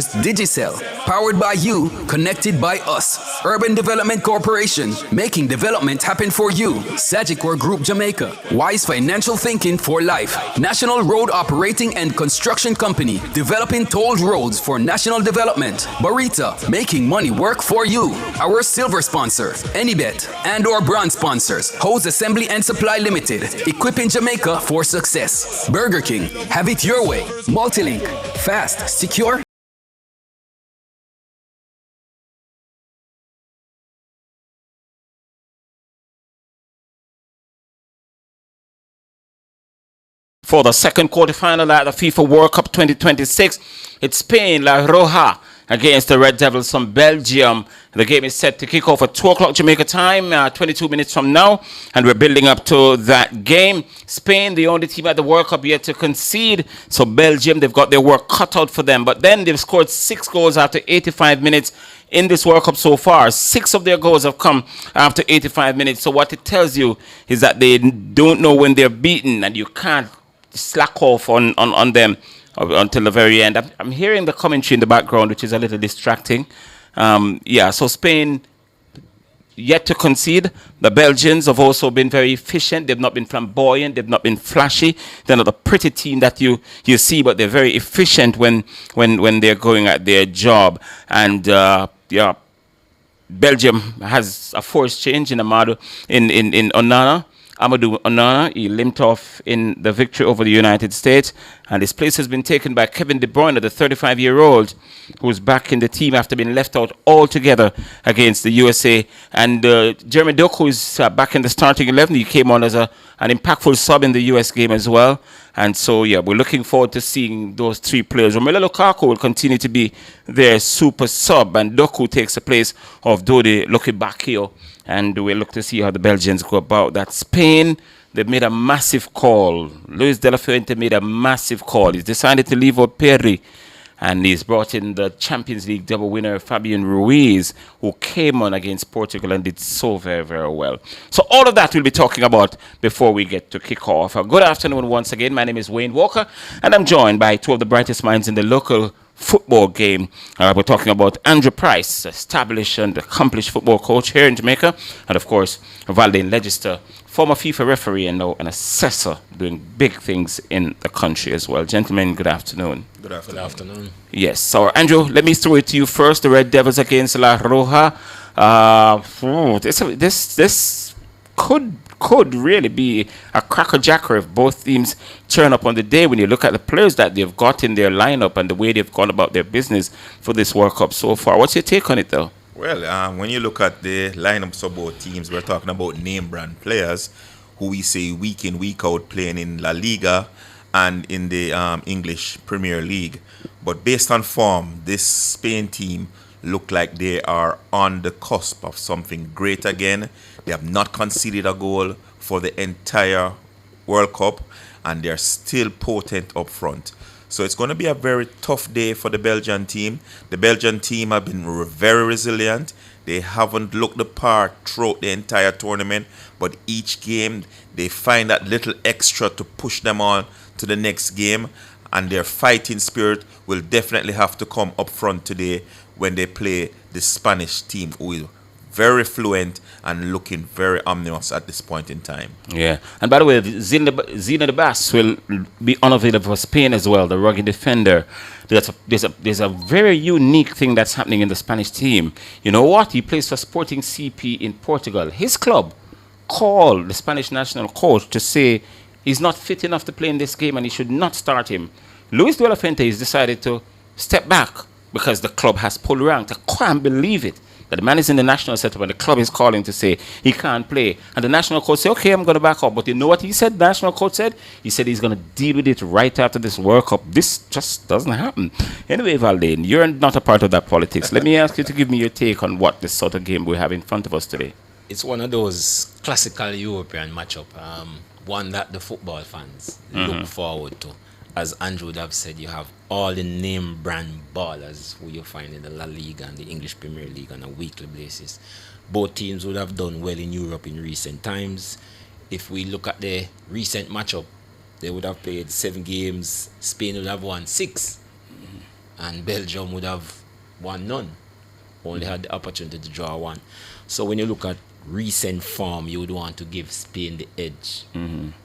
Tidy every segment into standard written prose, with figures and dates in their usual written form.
Digicel, powered by you, connected by us. Urban Development Corporation, making development happen for you. Sagicor Group Jamaica, wise financial thinking for life. National Road Operating and Construction Company, developing tolled roads for national development. Barita, making money work for you. Our silver sponsor, Anybet, and our bronze sponsors, Hose Assembly and Supply Limited, equipping Jamaica for success. Burger King, have it your way. Multilink, fast, secure. For the second quarterfinal at the FIFA World Cup 2026, it's Spain, La Roja, against the Red Devils from Belgium. The game is set to kick off at 2 o'clock Jamaica time, 22 minutes from now, and we're building up to that game. Spain, the only team at the World Cup yet to concede, so Belgium, they've got their work cut out for them. But then they've scored 6 goals after 85 minutes in this World Cup so far. 6 of their goals have come after 85 minutes. So what it tells you is that they don't know when they're beaten, and you can't slack off on them until the very end. I'm hearing the commentary in the background, which is a little distracting. So Spain yet to concede. The Belgians have also been very efficient. They've not been flamboyant. They've not been flashy. They're not a pretty team that you see, but they're very efficient when they're going at their job. And Belgium has a forced change in Amadou in Onana. Amadou Onana, he limped off in the victory over the United States, and his place has been taken by Kevin De Bruyne, the 35-year-old, who's back in the team after being left out altogether against the USA. And Jeremy Doku is back in the starting 11. He came on as an impactful sub in the US game as well. And so, we're looking forward to seeing those 3 players. Romelu Lukaku will continue to be their super sub, and Doku takes the place of Dodi Lokibakio. And we'll look to see how the Belgians go about that. Spain, they've made a massive call. Luis de la Fuente made a massive call. He's decided to leave out Perry, and he's brought in the Champions League double winner Fabian Ruiz, who came on against Portugal and did so very, very well. So all of that we'll be talking about before we get to kick off. Good afternoon once again. My name is Wayne Walker, and I'm joined by 2 of the brightest minds in the local football game. We're talking about Andrew Price, established and accomplished football coach here in Jamaica, and of course Valdane Legister, former FIFA referee and now an assessor doing big things in the country as well. Gentlemen, good afternoon. Good afternoon. Yes, so Andrew, let me throw it to you first. The Red Devils against La Roja. This could really be a crackerjacker if both teams turn up on the day. When you look at the players that they've got in their lineup and the way they've gone about their business for this World Cup so far. What's your take on it, though? Well, when you look at the lineups of both teams, we're talking about name brand players who we see week in, week out playing in La Liga and in the English Premier League. But based on form, this Spain team look like they are on the cusp of something great again. They have not conceded a goal for the entire World Cup, and they're still potent up front. So it's going to be a very tough day for the Belgian team. The Belgian team have been very resilient. They haven't looked the part throughout the entire tournament, but each game they find that little extra to push them on to the next game, and their fighting spirit will definitely have to come up front today when they play the Spanish team, who is very fluent and looking very ominous at this point in time. Yeah, and by the way, Zina de Bas will be unavailable for Spain as well, the rugged defender. There's a very unique thing that's happening in the Spanish team. You know what? He plays for Sporting CP in Portugal. His club called the Spanish national coach to say he's not fit enough to play in this game and he should not start him. Luis de la Fuente has decided to step back because the club has pulled rank. I can't believe it. That the man is in the national setup and the club is calling to say he can't play. And the national coach said, okay, I'm going to back up. But you know what he said? The national coach said? He said he's going to deal with it right after this World Cup. This just doesn't happen. Anyway, Valdane, you're not a part of that politics. Let me ask you to give me your take on what this sort of game we have in front of us today. It's one of those classical European matchup, one that the football fans look forward to. As Andrew would have said, you have all the name brand ballers who you find in the La Liga and the English Premier League on a weekly basis. Both teams would have done well in Europe in recent times. If we look at the recent matchup, they would have played 7 games. Spain would have won 6. and Belgium would have won none. Only had the opportunity to draw one. So when you look at recent form, you would want to give Spain the edge.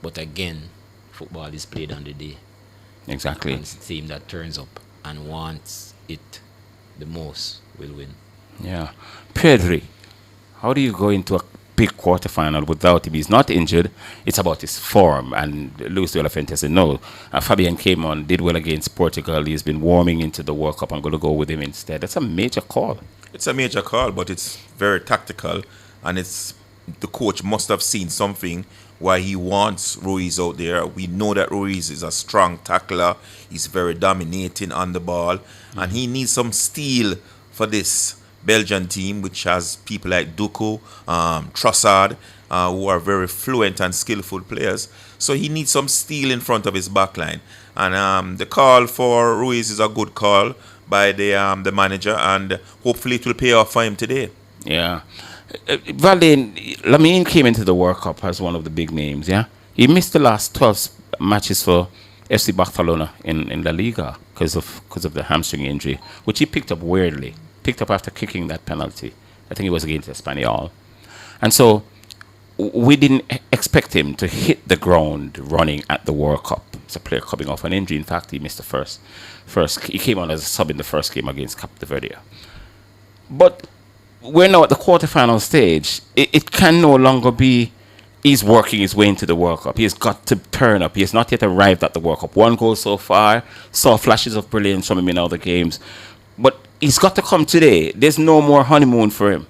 But again, football is played on the day. Exactly. And it's the team that turns up and wants it the most will win. Yeah. Pedri, how do you go into a big quarterfinal without him? He's not injured. It's about his form. And Luis de la Fuente said, no. Fabian came on, did well against Portugal. He's been warming into the World Cup. I'm going to go with him instead. That's a major call. It's a major call, but it's very tactical, and it's the coach must have seen something why he wants Ruiz out there. We know that Ruiz is a strong tackler. He's very dominating on the ball, and he needs some steel for this Belgian team, which has people like Duku, Trossard, who are very fluent and skillful players. So he needs some steel in front of his backline. And the call for Ruiz is a good call by the manager, and hopefully it will pay off for him today. Yeah. Valin, Lamine came into the World Cup as one of the big names, yeah? He missed the last 12 matches for FC Barcelona in La Liga because of the hamstring injury, which he picked up weirdly. Picked up after kicking that penalty. I think it was against Espanyol. And so we didn't expect him to hit the ground running at the World Cup. It's a player coming off an injury. In fact, he missed the first. He came on as a sub in the first game against Cape Verde. But we're now at the quarterfinal stage. It can no longer be he's working his way into the World Cup. He's got to turn up. He has not yet arrived at the World Cup. One goal so far. Saw flashes of brilliance from him in other games. But he's got to come today. There's no more honeymoon for him.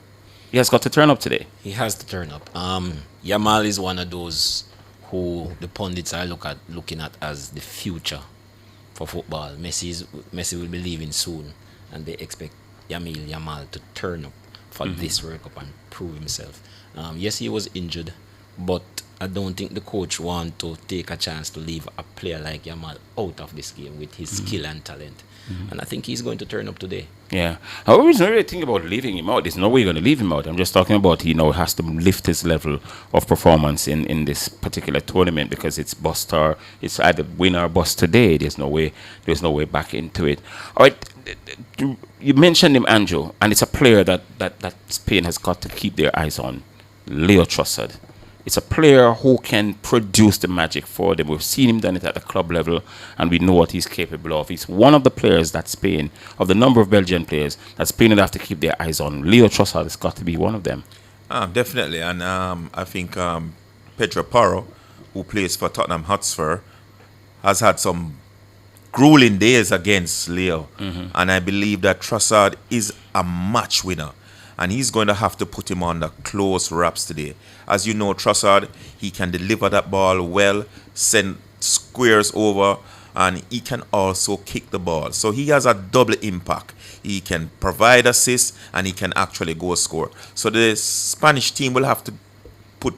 He has got to turn up today. He has to turn up. Yamal is one of those who the pundits are looking at as the future for football. Messi will be leaving soon, and they expect Yamal to turn up for this World Cup and prove himself. Yes, he was injured, but I don't think the coach want to take a chance to leave a player like Yamal out of this game with his skill and talent. And I think he's going to turn up today. Yeah. However, it's not really think about leaving him out. There's no way you're going to leave him out. I'm just talking about he now has to lift his level of performance in this particular tournament, because it's bust or it's either win or bust today. There's no way back into it. All right. You mentioned him, Andrew, and it's a player that Spain has got to keep their eyes on. Leo Trossard. It's a player who can produce the magic for them. We've seen him done it at the club level, and we know what he's capable of. He's one of the players that Spain, of the number of Belgian players, that Spain would have to keep their eyes on. Leo Trossard has got to be one of them. Definitely, and I think Pedro Porro, who plays for Tottenham Hotspur, has had some grueling days against Leo, and I believe that Trossard is a match winner. And he's going to have to put him on the close wraps today. As you know, Trossard, he can deliver that ball well, send squares over, and he can also kick the ball. So he has a double impact. He can provide assists, and he can actually go score. So the Spanish team will have to put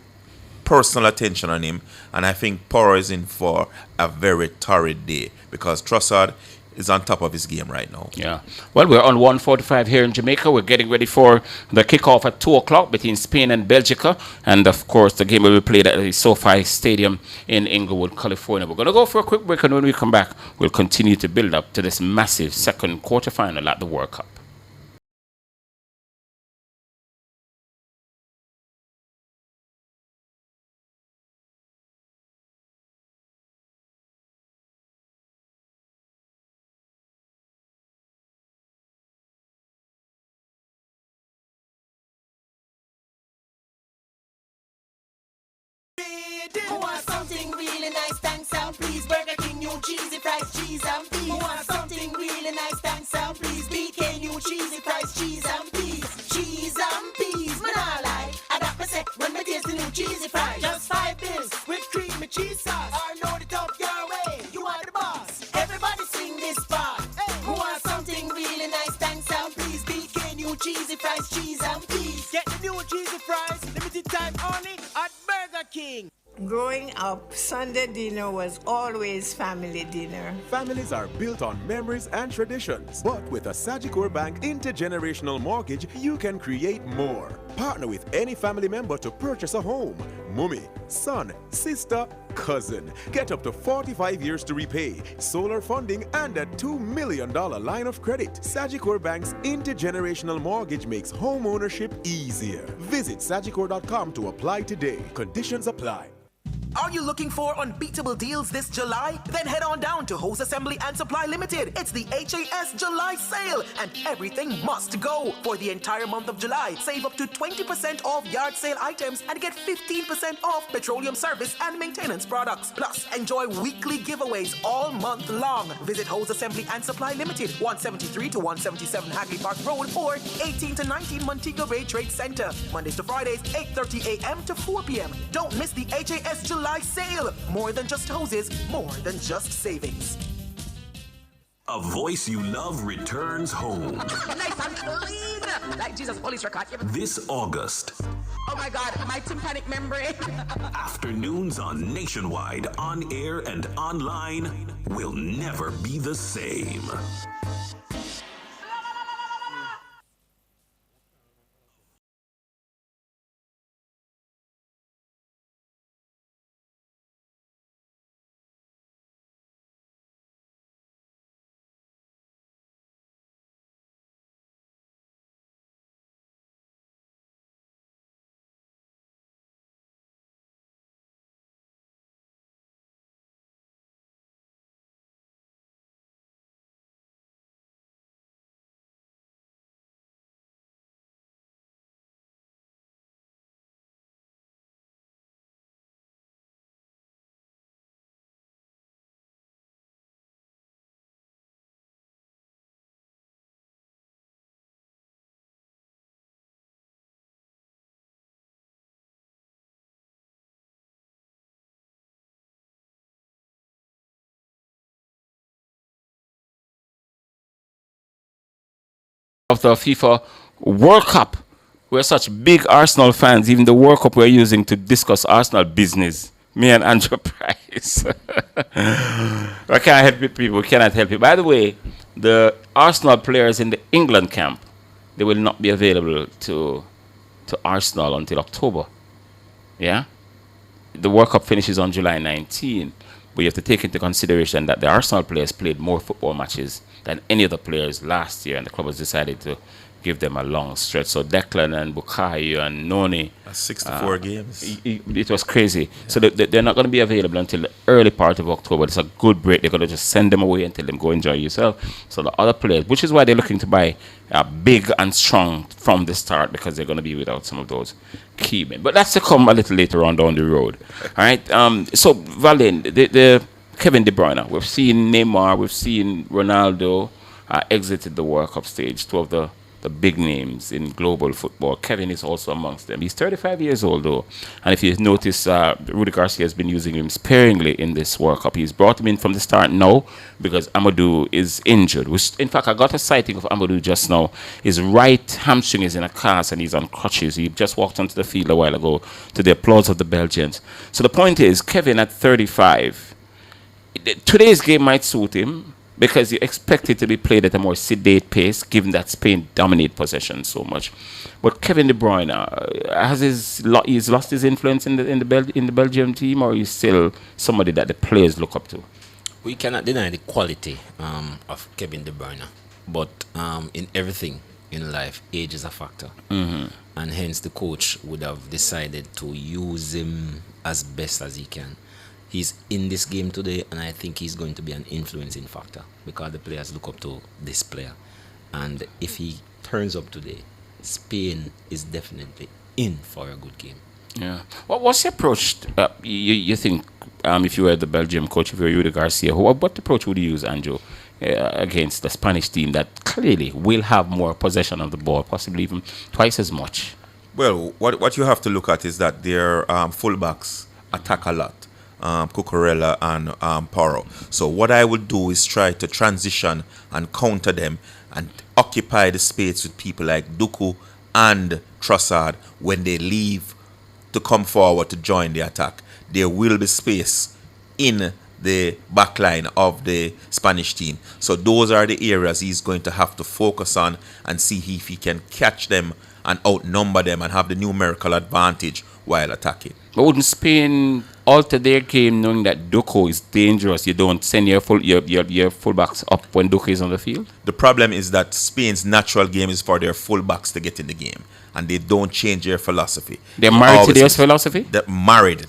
personal attention on him. And I think Porro is in for a very torrid day, because Trossard is on top of his game right now. Yeah. Well, we're on 1:45 here in Jamaica. We're getting ready for the kickoff at 2 o'clock between Spain and Belgium. And, of course, the game will be played at the SoFi Stadium in Inglewood, California. We're going to go for a quick break, and when we come back, we'll continue to build up to this massive second quarterfinal at the World Cup. I want something really nice, thanks and please. Burger King, new cheesy fries, cheese and peas. I want something really nice, thanks and please. BK, new cheesy fries, cheese and peas. Cheese and peas, man, I like. I got my set when I taste the new cheesy fries. Just 5 bills with creamy cheese sauce. Or load it up your way. You are the boss. Everybody sing this part. I want something really nice, thanks and please. BK, new cheesy fries, cheese and peas. Get the new cheesy fries, limited time only at Burger King. Growing up, Sunday dinner was always family dinner. Families are built on memories and traditions. But with a Sagicor Bank intergenerational mortgage, you can create more. Partner with any family member to purchase a home. Mummy, son, sister, cousin. Get up to 45 years to repay, solar funding, and a $2 million line of credit. Sagicor Bank's intergenerational mortgage makes home ownership easier. Visit sagicor.com to apply today. Conditions apply. Are you looking for unbeatable deals this July? Then head on down to Hose Assembly and Supply Limited. It's the HAS July sale and everything must go. For the entire month of July, save up to 20% off yard sale items and get 15% off petroleum service and maintenance products. Plus, enjoy weekly giveaways all month long. Visit Hose Assembly and Supply Limited, 173 to 177 Hagley Park Road or 18 to 19 Montego Bay Trade Center. Mondays to Fridays, 8:30 a.m. to 4 p.m. Don't miss the HAS July sale. More than just hoses, more than just savings. A voice you love returns home. Nice and clean, like Jesus' police record. This August. Oh my God, my tympanic membrane. Afternoons on Nationwide, on air and online will never be the same. Of the FIFA World Cup. We're such big Arsenal fans. Even the World Cup we're using to discuss Arsenal business. Me and Andrew Price. I can't help it, people. We cannot help it. By the way, the Arsenal players in the England camp, they will not be available to Arsenal until October. Yeah? The World Cup finishes on July 19. But you have to take into consideration that the Arsenal players played more football matches than any of the players last year, and the club has decided to give them a long stretch. So Declan and Bukayo and Noni. 64 games. It was crazy. Yeah. So they're not going to be available until the early part of October. It's a good break. They're going to just send them away and tell them, go enjoy yourself. So the other players, which is why they're looking to buy big and strong from the start, because they're going to be without some of those key men. But that's to come a little later on down the road. All right. So, Valin, the Kevin De Bruyne, we've seen Neymar, we've seen Ronaldo exited the World Cup stage, two of the big names in global football. Kevin is also amongst them. He's 35 years old, though. And if you notice, Rudy Garcia has been using him sparingly in this World Cup. He's brought him in from the start now because Amadou is injured. In fact, I got a sighting of Amadou just now. His right hamstring is in a cast and he's on crutches. He just walked onto the field a while ago to the applause of the Belgians. So the point is, Kevin at 35, today's game might suit him, because you expect it to be played at a more sedate pace, given that Spain dominate possession so much. But Kevin De Bruyne, he's lost his influence in the Belgium team, or is still somebody that the players look up to? We cannot deny the quality of Kevin De Bruyne, but in everything in life, age is a factor, and hence the coach would have decided to use him as best as he can. He's in this game today, and I think he's going to be an influencing factor because the players look up to this player. And if he turns up today, Spain is definitely in for a good game. Yeah. What's the approach, you think, if you were the Belgium coach, if you were Rudy Garcia, what approach would you use, Andrew, against the Spanish team that clearly will have more possession of the ball, possibly even twice as much? Well, what you have to look at is that their fullbacks attack a lot. Cucurella and Porro. So what I would do is try to transition and counter them and occupy the space with people like Duku and Trossard when they leave to come forward to join the attack. There will be space in the back line of the Spanish team. So those are the areas he's going to have to focus on and see if he can catch them and outnumber them and have the numerical advantage while attacking. But wouldn't Spain alter their game knowing that Duco is dangerous? You don't send your fullbacks up when Duco is on the field? The problem is that Spain's natural game is for their fullbacks to get in the game, and they don't change their philosophy. They're They married to always their philosophy? They're married.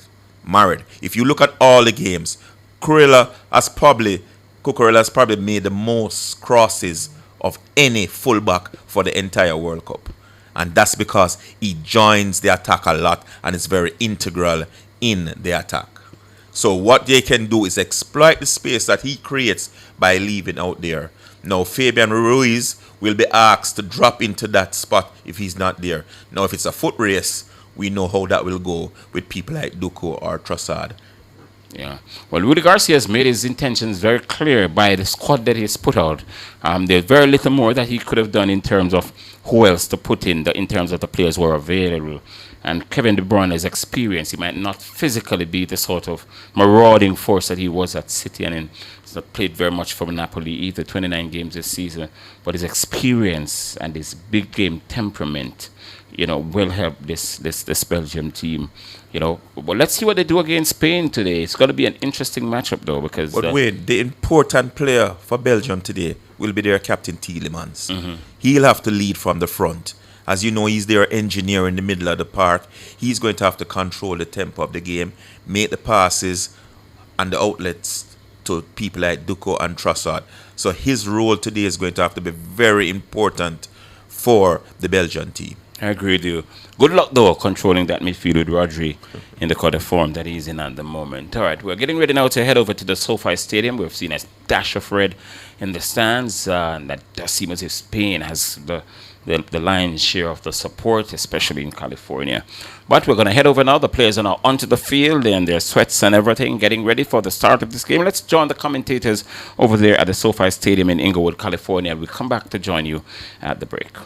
If you look at all the games, Cucurella has probably made the most crosses of any fullback for the entire World Cup. And that's because he joins the attack a lot and is very integral in the attack. So what they can do is exploit the space that he creates by leaving out there. Now Fabian Ruiz will be asked to drop into that spot if he's not there. Now if it's a foot race, we know how that will go with people like Duco or Trossard. Yeah. Well, Rudy Garcia has made his intentions very clear by the squad that he's put out. There's very little more that he could have done in terms of who else to put in terms of the players who are available. And Kevin De Bruyne's experience, he might not physically be the sort of marauding force that he was at City, and he's not played very much for Napoli either, 29 games this season. But his experience and his big game temperament, will help this Belgium team. But let's see what they do against Spain today. It's going to be an interesting matchup, though, because. But wait, the important player for Belgium today will be their captain Tielemans. He'll have to lead from the front. As you know, he's their engineer in the middle of the park. He's going to have to control the tempo of the game, make the passes and the outlets to people like Duco and Trossard. So his role today is going to have to be very important for the Belgian team. I agree with you. Good luck, though, controlling that midfield with Rodri in the kind of form that he's in at the moment. All right, we're getting ready now to head over to the SoFi Stadium. We've seen a dash of red in the stands, and that does seem as if Spain has the lion's share of the support, especially in California. But we're going to head over now. The players are now onto the field in their sweats and everything, getting ready for the start of this game. Let's join the commentators over there at the SoFi Stadium in Inglewood, California. We'll come back to join you at the break.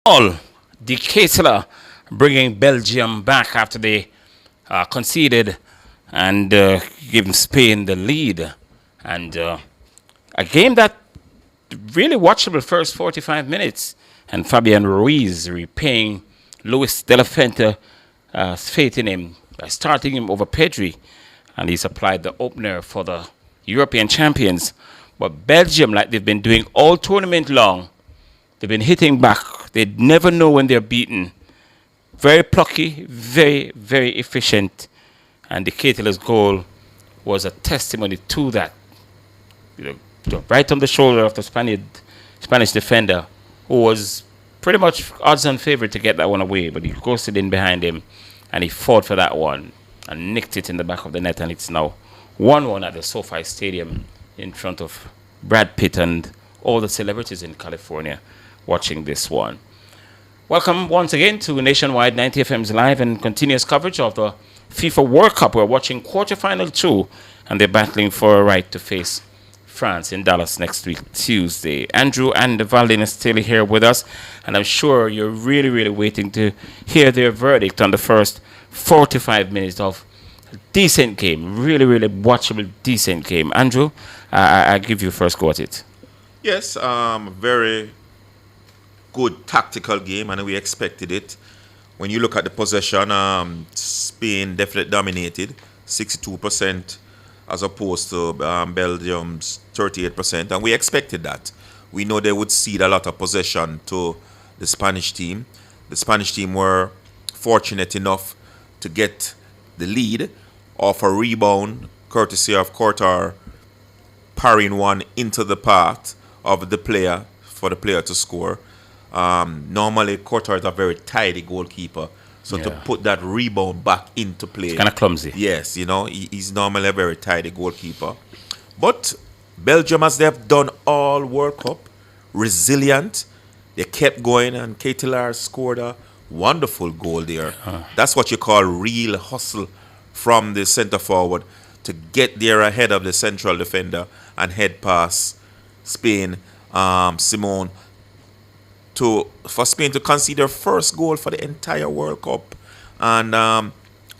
all. The Ketela bringing Belgium back after they conceded and giving Spain the lead. And a game that really watchable first 45 minutes. And Fabian Ruiz repaying Luis de la Fuente's faith in him by starting him over Pedri. And he's applied the opener for the European champions. But Belgium, like they've been doing all tournament long, they've been hitting back. They never know when they're beaten. Very plucky, very, very efficient. And the Ketela's goal was a testimony to that. You know, right on the shoulder of the Spanish defender, who was pretty much odds-on favorite to get that one away, but he ghosted in behind him, and he fought for that one and nicked it in the back of the net, and it's now 1-1 at the SoFi Stadium in front of Brad Pitt and all the celebrities in California watching this one. Welcome once again to Nationwide 90 FM's live and continuous coverage of the FIFA World Cup. We're watching quarterfinal 2, and they're battling for a right to face France in Dallas next week, Tuesday. Andrew and Valdin are still here with us, and I'm sure you're really, really waiting to hear their verdict on the first 45 minutes of a decent game. Really, really watchable, decent game. Andrew, I give you first go at it. Yes, very good tactical game, and we expected it. When you look at the possession, Spain definitely dominated, 62%. As opposed to Belgium's 38%. And we expected that. We know they would cede a lot of possession to the Spanish team. The Spanish team were fortunate enough to get the lead off a rebound, courtesy of Courtois parrying one into the path of the player for the player to score. Normally, Courtois is a very tidy goalkeeper. So to put that rebound back into play. It's kind of clumsy. Yes, you know, he's normally a very tidy goalkeeper. But Belgium, as they have done all World Cup, resilient. They kept going, and Ketelaar scored a wonderful goal there. That's what you call real hustle from the centre forward to get there ahead of the central defender and head past Spain, Simone, for Spain to concede their first goal for the entire World Cup. And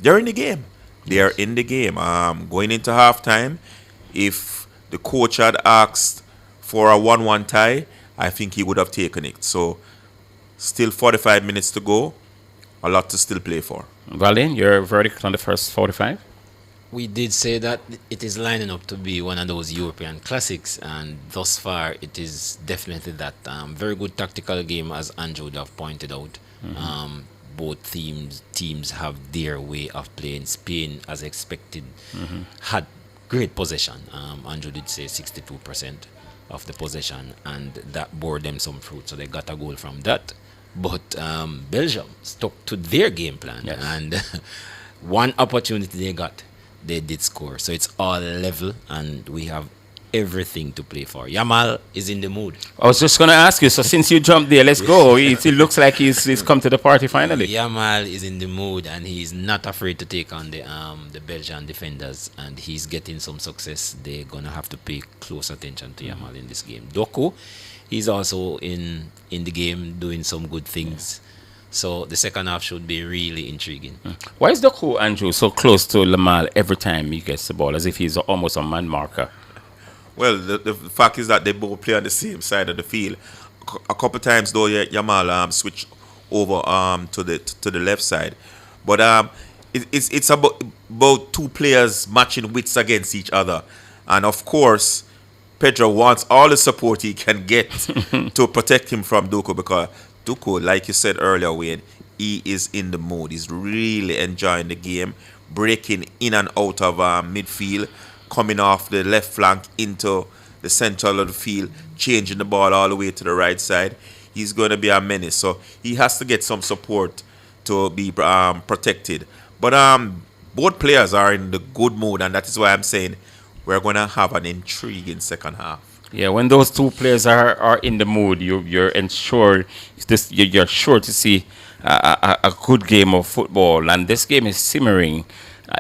they're in the game. They're in the game. Going into halftime, if the coach had asked for a 1-1 tie, I think he would have taken it. So, still 45 minutes to go. A lot to still play for. Valdin, your verdict on the first 45? We did say that it is lining up to be one of those European classics, and thus far it is definitely that. Very good tactical game, as Andrew would have pointed out. Both teams have their way of playing. Spain, as expected, had great possession. Andrew did say 62% of the possession, and that bore them some fruit, so they got a goal from that. But Belgium stuck to their game plan, and one opportunity they got, they did score. So it's all level, and we have everything to play for. Yamal is in the mood. I was just going to ask you, so since you jumped there, let's go. It looks like he's come to the party finally. Yamal is in the mood, and he's not afraid to take on the Belgian defenders, and he's getting some success. They're going to have to pay close attention to Yamal in this game. Doku, he's also in the game doing some good things. So the second half should be really intriguing. Why is Doku, Andrew, so close to Lamal every time he gets the ball, as if he's almost a man marker? Well, the fact is that they both play on the same side of the field. A couple times though, Yamal switched over to the left side, but it's about two players matching wits against each other, and of course, Pedro wants all the support he can get to protect him from Doku, because Doku, like you said earlier, Wayne, he is in the mood. He's really enjoying the game, breaking in and out of midfield, coming off the left flank into the center of the field, changing the ball all the way to the right side. He's going to be a menace. So he has to get some support to be protected. But both players are in the good mood, and that is why I'm saying we're going to have an intriguing second half. Yeah, when those two players are in the mood, you're sure to see a good game of football. And this game is simmering.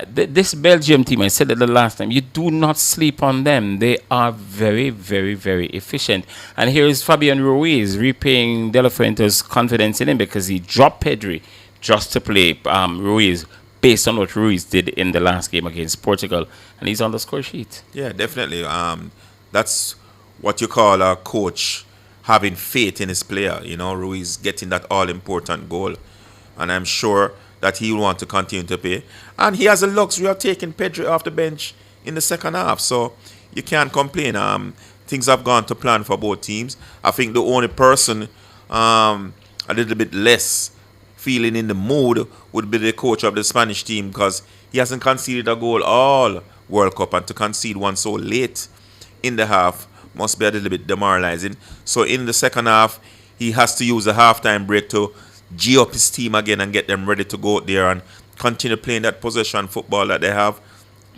This Belgium team, I said it the last time, you do not sleep on them. They are very, very, very efficient. And here is Fabian Ruiz repaying De La Fuente's confidence in him because he dropped Pedri just to play Ruiz based on what Ruiz did in the last game against Portugal. And he's on the score sheet. Yeah, definitely. That's what you call a coach having faith in his player. You know, Ruiz getting that all-important goal. And I'm sure that he will want to continue to play. And he has the luxury of taking Pedri off the bench in the second half. So you can't complain. Things have gone to plan for both teams. I think the only person a little bit less feeling in the mood would be the coach of the Spanish team, because he hasn't conceded a goal all World Cup, and to concede one so late in the half must be a little bit demoralizing. So in the second half, he has to use a halftime break to G up his team again and get them ready to go out there and continue playing that possession football that they have,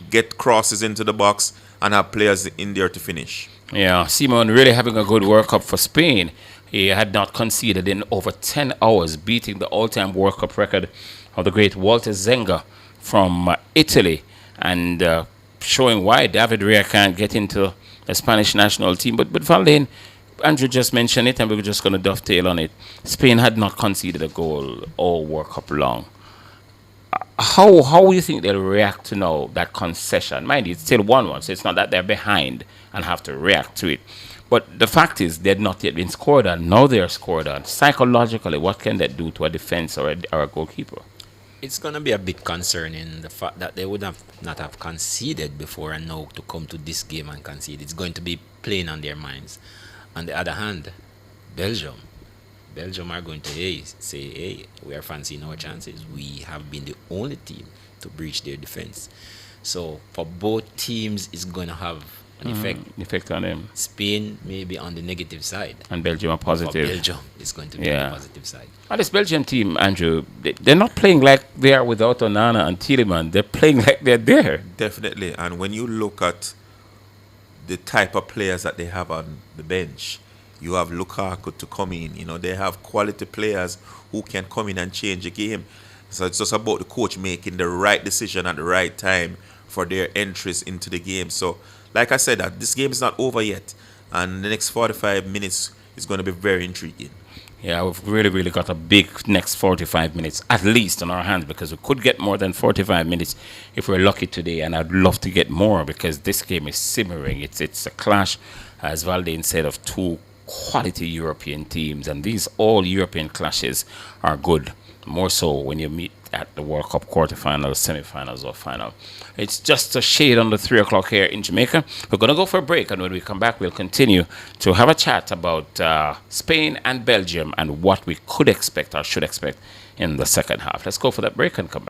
get crosses into the box and have players in there to finish. Yeah, Simon really having a good World Cup for Spain. He had not conceded in over 10 hours, beating the all-time World Cup record of the great Walter Zenga from Italy, and showing why David Rea can't get into the Spanish national team. But Valdain, Andrew just mentioned it, and we were just going to dovetail on it. Spain had not conceded a goal all World Cup long. How do you think they'll react to now that concession? Mind you, it's still 1-1, so it's not that they're behind and have to react to it. But the fact is, they've not yet been scored on. Now they're scored on. Psychologically, what can that do to a defense or a goalkeeper? It's going to be a bit concerning, the fact that they would not have conceded before, and now to come to this game and concede. It's going to be playing on their minds. On the other hand, Belgium are going to say, hey, we are fancying our chances. We have been the only team to breach their defense. So for both teams, it's going to have an effect on them. Spain may be on the negative side, and Belgium are positive. For Belgium, it's going to be on the positive side. And this Belgium team, Andrew, they're not playing like they are without Onana and Tielemans. They're playing like they're there. Definitely. And when you look at the type of players that they have on the bench, you have Lukaku to come in. You know, they have quality players who can come in and change the game. So it's just about the coach making the right decision at the right time for their entries into the game. So, like I said, that this game is not over yet, and the next 45 minutes is going to be very intriguing. Yeah, we've really got a big next 45 minutes, at least, on our hands, because we could get more than 45 minutes if we're lucky today, and I'd love to get more, because this game is simmering. It's a clash, as Valdain said, of two quality European teams, and these all European clashes are good, more so when you meet at the World Cup quarterfinals, semifinals, or final. It's just a shade under 3 o'clock here in Jamaica. We're going to go for a break, and when we come back, we'll continue to have a chat about Spain and Belgium and what we could expect or should expect in the second half. Let's go for that break and come back.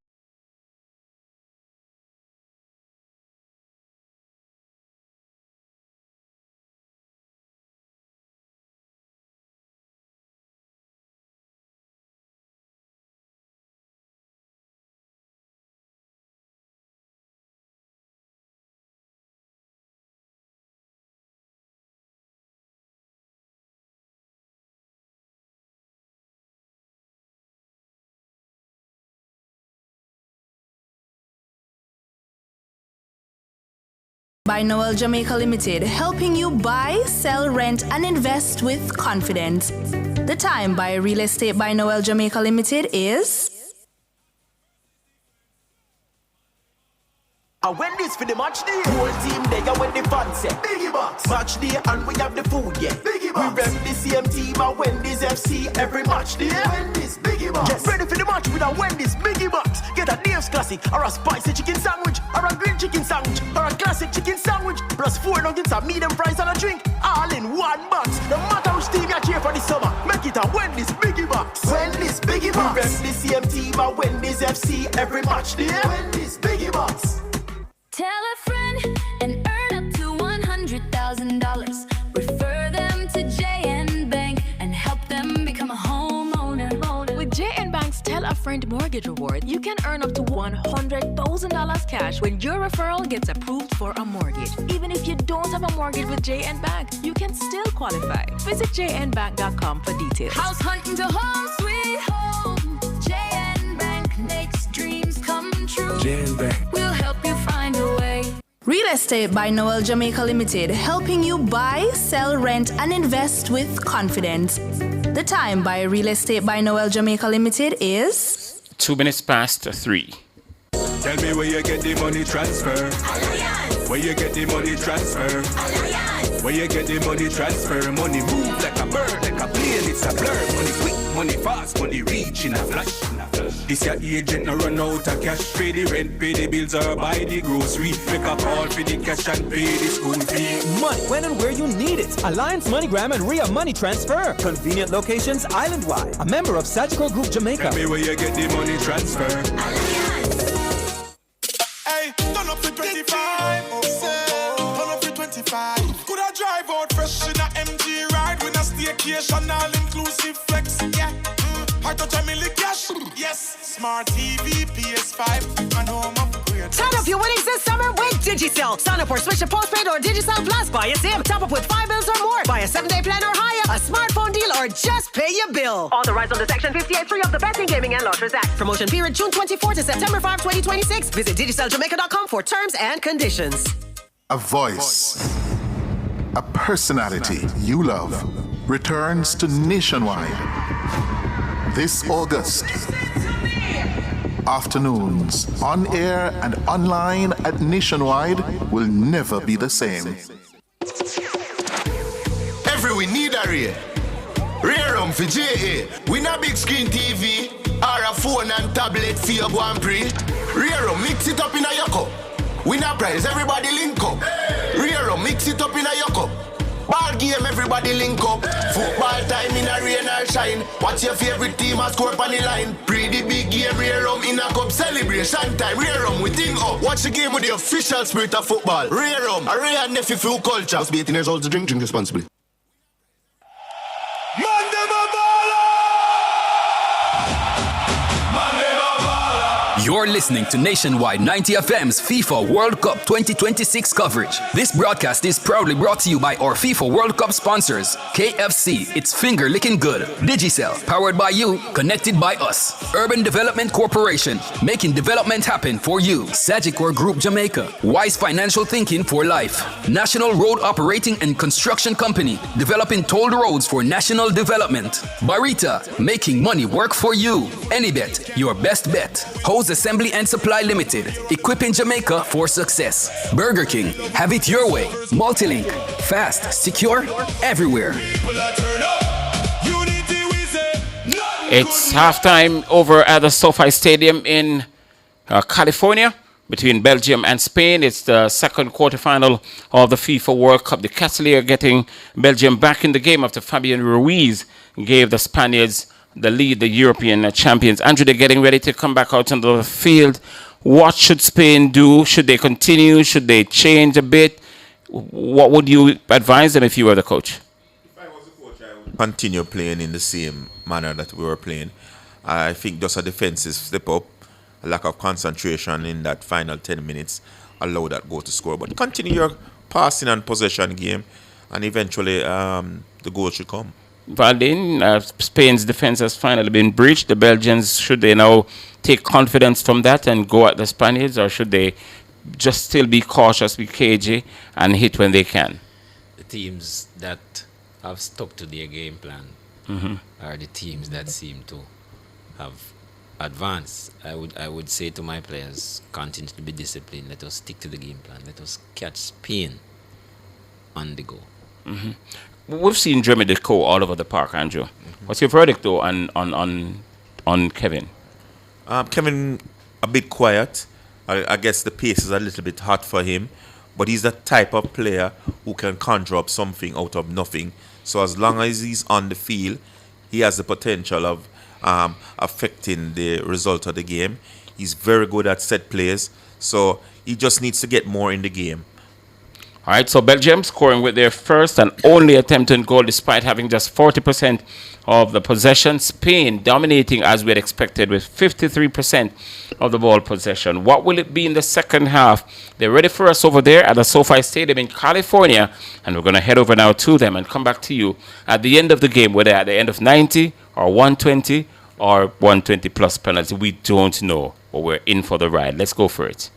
By Noel Jamaica Limited, helping you buy, sell, rent, and invest with confidence. The time by Real Estate by Noel Jamaica Limited is... When this for the match day, whole team there when the fans say Biggie Box. Match day and we have the food, yeah. Biggie Box. We rep the same team and Wendy's FC every match day. Wendy's Biggie Box. Yes. Ready for the match with a Wendy's Biggie Box. Get a Dave's Classic or a spicy chicken sandwich or a grilled chicken sandwich or a classic chicken sandwich plus 4 nuggets, a medium fries and a drink, all in one box. No matter which team you cheer for this summer, make it a Wendy's Biggie Box. Wendy's Biggie Box. We rep the same team and Wendy's FC every match day. Wendy's Biggie Box. Tell a friend and earn up to $100,000. Refer them to JN Bank and help them become a homeowner. With JN Bank's Tell a Friend Mortgage Reward, you can earn up to $100,000 cash when your referral gets approved for a mortgage. Even if you don't have a mortgage with JN Bank, you can still qualify. Visit jnbank.com for details. House hunting to home, sweet home. JN Bank makes dreams come true. JN Bank. Real Estate by Noel Jamaica Limited, helping you buy, sell, rent, and invest with confidence. The time by Real Estate by Noel Jamaica Limited is 2 minutes past 3. Tell me where you get the money transfer. Alliance. Where you get the money transfer. Alliance. Where you get the money transfer. Money move like a bird, like a plane, it's a blur. Money quick, money fast, money reach in a flash. This your agent no run out of cash. Pay the rent, pay the bills or buy the grocery. Make a call for the cash and pay the school fee. Money when and where you need it. Alliance MoneyGram and Ria Money Transfer. Convenient locations island-wide. A member of Sagicor Group Jamaica. Tell me where you get the money transfer. Alliance. Hey, turn up to 25. Turn up to 25. Could I drive out fresh in a MG ride with a staycation all inclusive flex? Yeah. I touch a million cash. Yes. Smart TV, PS5, and home upgrade. Turn up your winnings this summer with Digicel. Sign up or switch to postpaid or Digicel Plus. Buy a SIM. Top up with 5 bills or more. Buy a 7-day plan or higher. A smartphone deal or just pay your bill. Authorized under Section 58.3 of the Betting, Gaming and Lotteries Act. Promotion period June 24 to September 5, 2026. Visit DigicelJamaica.com for terms and conditions. A voice, a personality you love returns to Nationwide this August. Afternoons on air and online at Nationwide will never be the same. Every we need a Ray. Ray room for JA. We not big screen TV or a phone and tablet for your Grand Prix. Ray room mix it up in a yoko. We not prize, everybody link up. Ray room mix it up in a yoko. Ball game, everybody link up. Football time in a rain or shine. What's your favorite team a score on the line? Pretty big game, Ray rum in a cup. Celebration time, Ray rum we think up. Watch the game with the official spirit of football. Ray rum, a Ray and nephew full culture. Must be 18 years old to drink responsibly. You're listening to Nationwide 90 FM's FIFA World Cup 2026 coverage. This broadcast is proudly brought to you by our FIFA World Cup sponsors, KFC, it's finger licking good, Digicel, powered by you, connected by us, Urban Development Corporation, making development happen for you, Sagicor Group Jamaica, Wise Financial Thinking for Life, National Road Operating and Construction Company, developing tolled roads for national development, Barita, making money work for you, Anybet, your best bet, Hose Assembly and Supply Limited, equipping Jamaica for success. Burger King, have it your way. Multilink, fast, secure, everywhere. It's halftime over at the SoFi Stadium in California between Belgium and Spain. It's the second quarterfinal of the FIFA World Cup. The Castilier getting Belgium back in the game after Fabian Ruiz gave the Spaniards the lead, the European champions. Andrew, they're getting ready to come back out on the field. What should Spain do? Should they continue? Should they change a bit? What would you advise them if you were the coach? If I was the coach, I would continue playing in the same manner that we were playing. I think just a defensive step up, a lack of concentration in that final 10 minutes, allow that goal to score. But continue your passing and possession game, and eventually the goal should come. Valdin, Spain's defense has finally been breached. The Belgians, should they now take confidence from that and go at the Spaniards, or should they just still be cautious, be cagey, and hit when they can? The teams that have stuck to their game plan are the teams that seem to have advanced. I would say to my players, continue to be disciplined. Let us stick to the game plan. Let us catch Spain on the go. We've seen Jeremy Deco all over the park, Andrew. What's your verdict, though, on Kevin? Kevin, a bit quiet. I guess the pace is a little bit hot for him. But he's the type of player who can conjure up something out of nothing. So as long as he's on the field, he has the potential of affecting the result of the game. He's very good at set plays. So he just needs to get more in the game. All right, so Belgium scoring with their first and only attempt on goal despite having just 40% of the possession. Spain dominating as we had expected with 53% of the ball possession. What will it be in the second half? They're ready for us over there at the SoFi Stadium in California, and we're going to head over now to them and come back to you at the end of the game, whether at the end of 90 or 120 or 120 plus penalty. We don't know, but we're in for the ride. Let's go for it.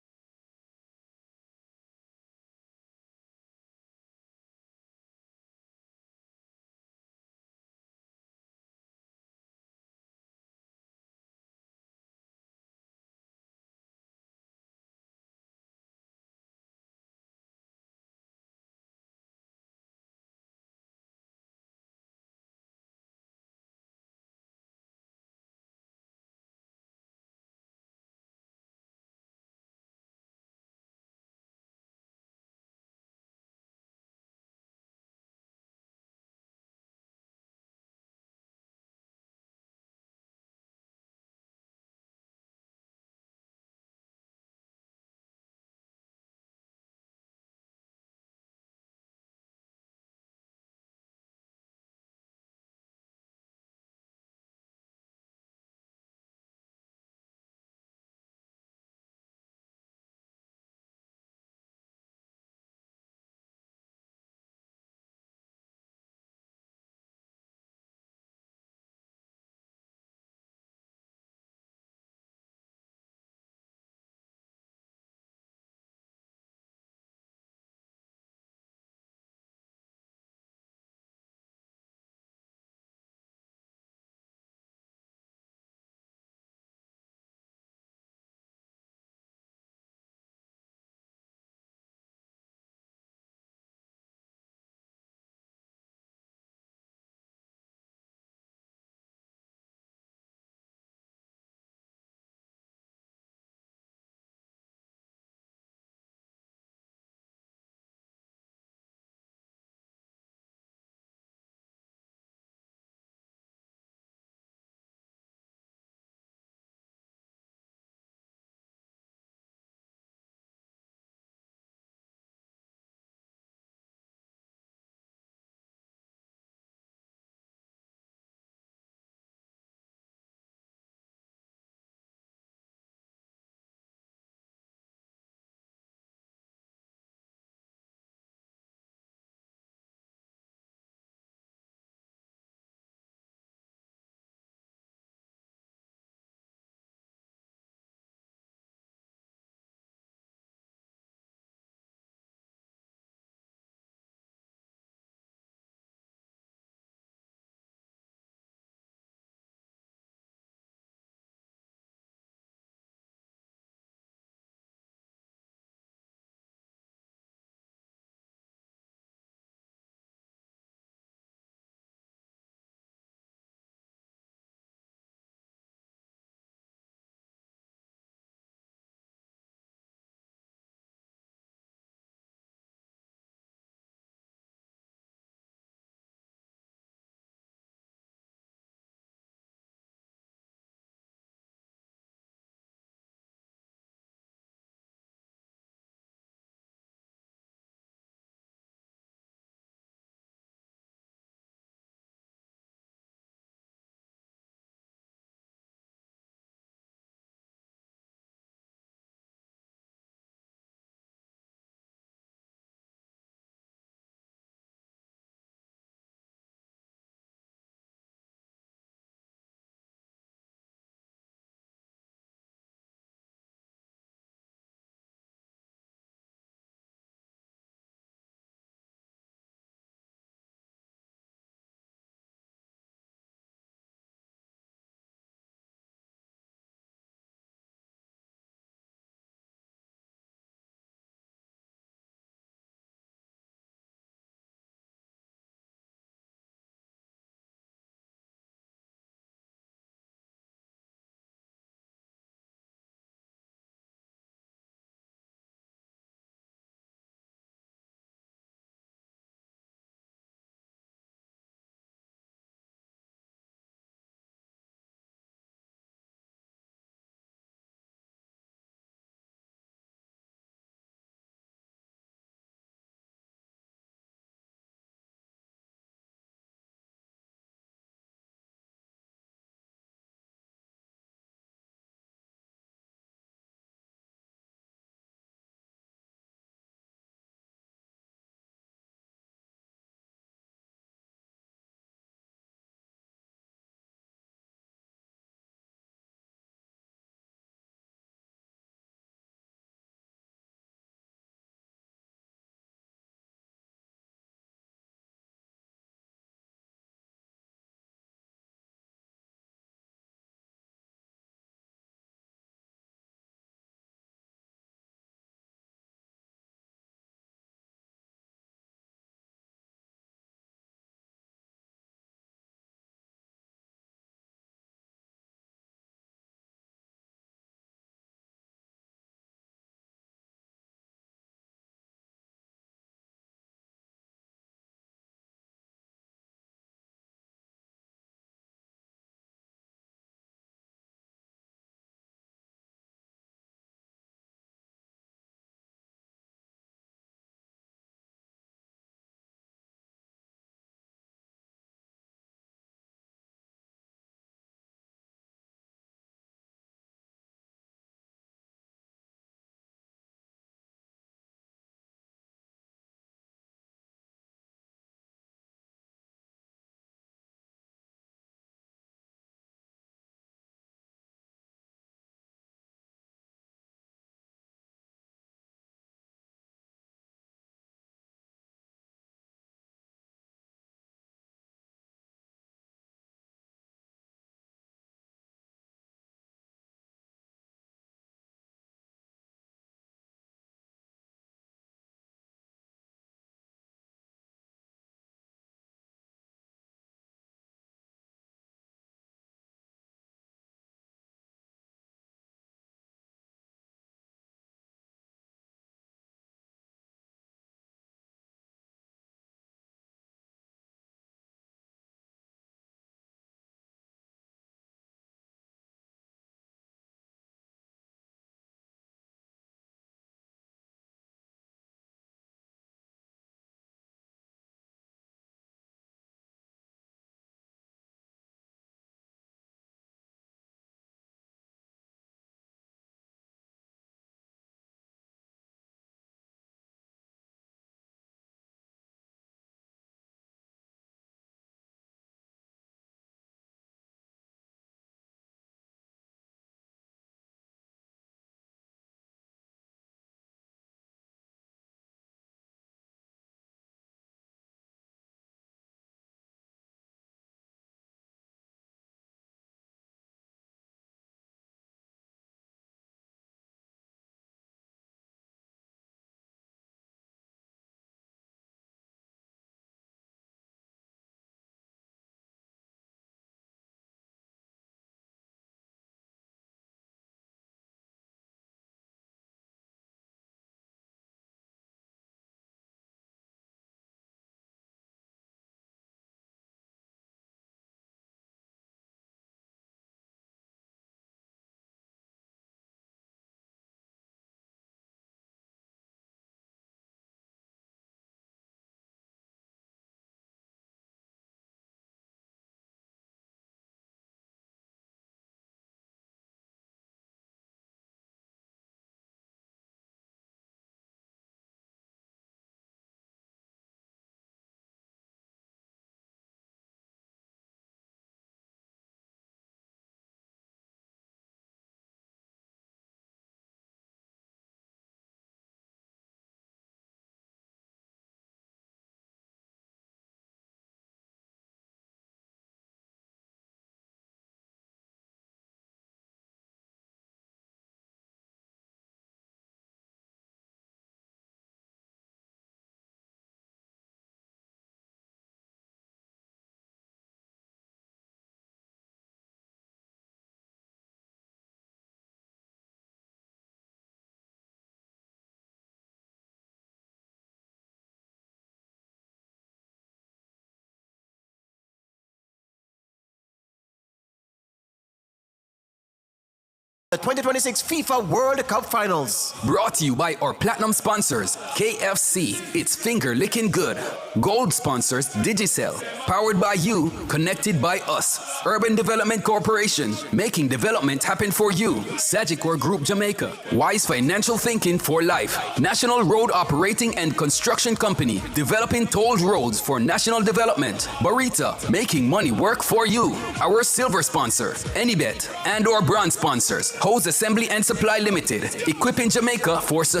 The 2026 FIFA World Cup Finals. Brought to you by our platinum sponsors, KFC, it's finger licking good. Gold sponsors, Digicel. Powered by you, connected by us. Urban Development Corporation, making development happen for you. Sagicor Group Jamaica. Wise financial thinking for life. National Road Operating and Construction Company, developing tolled roads for national development. Barita, making money work for you. Our silver sponsor, Anybet, and our bronze sponsors, Hose Assembly and Supply Limited, equipping Jamaica for success.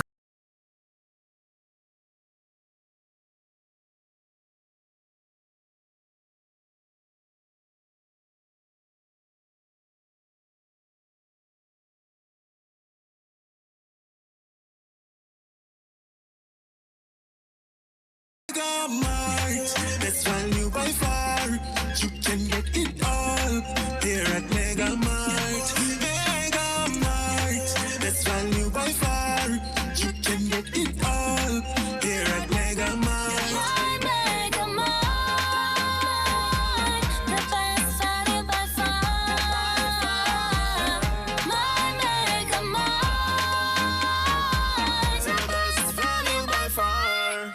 That's value by far. You can get it all here at Mega Mart. Mega Mart. That's value by far. You can get it all here at Mega Mart. My Mega Mart, the best value by far. My Mega Mart, the best value by far.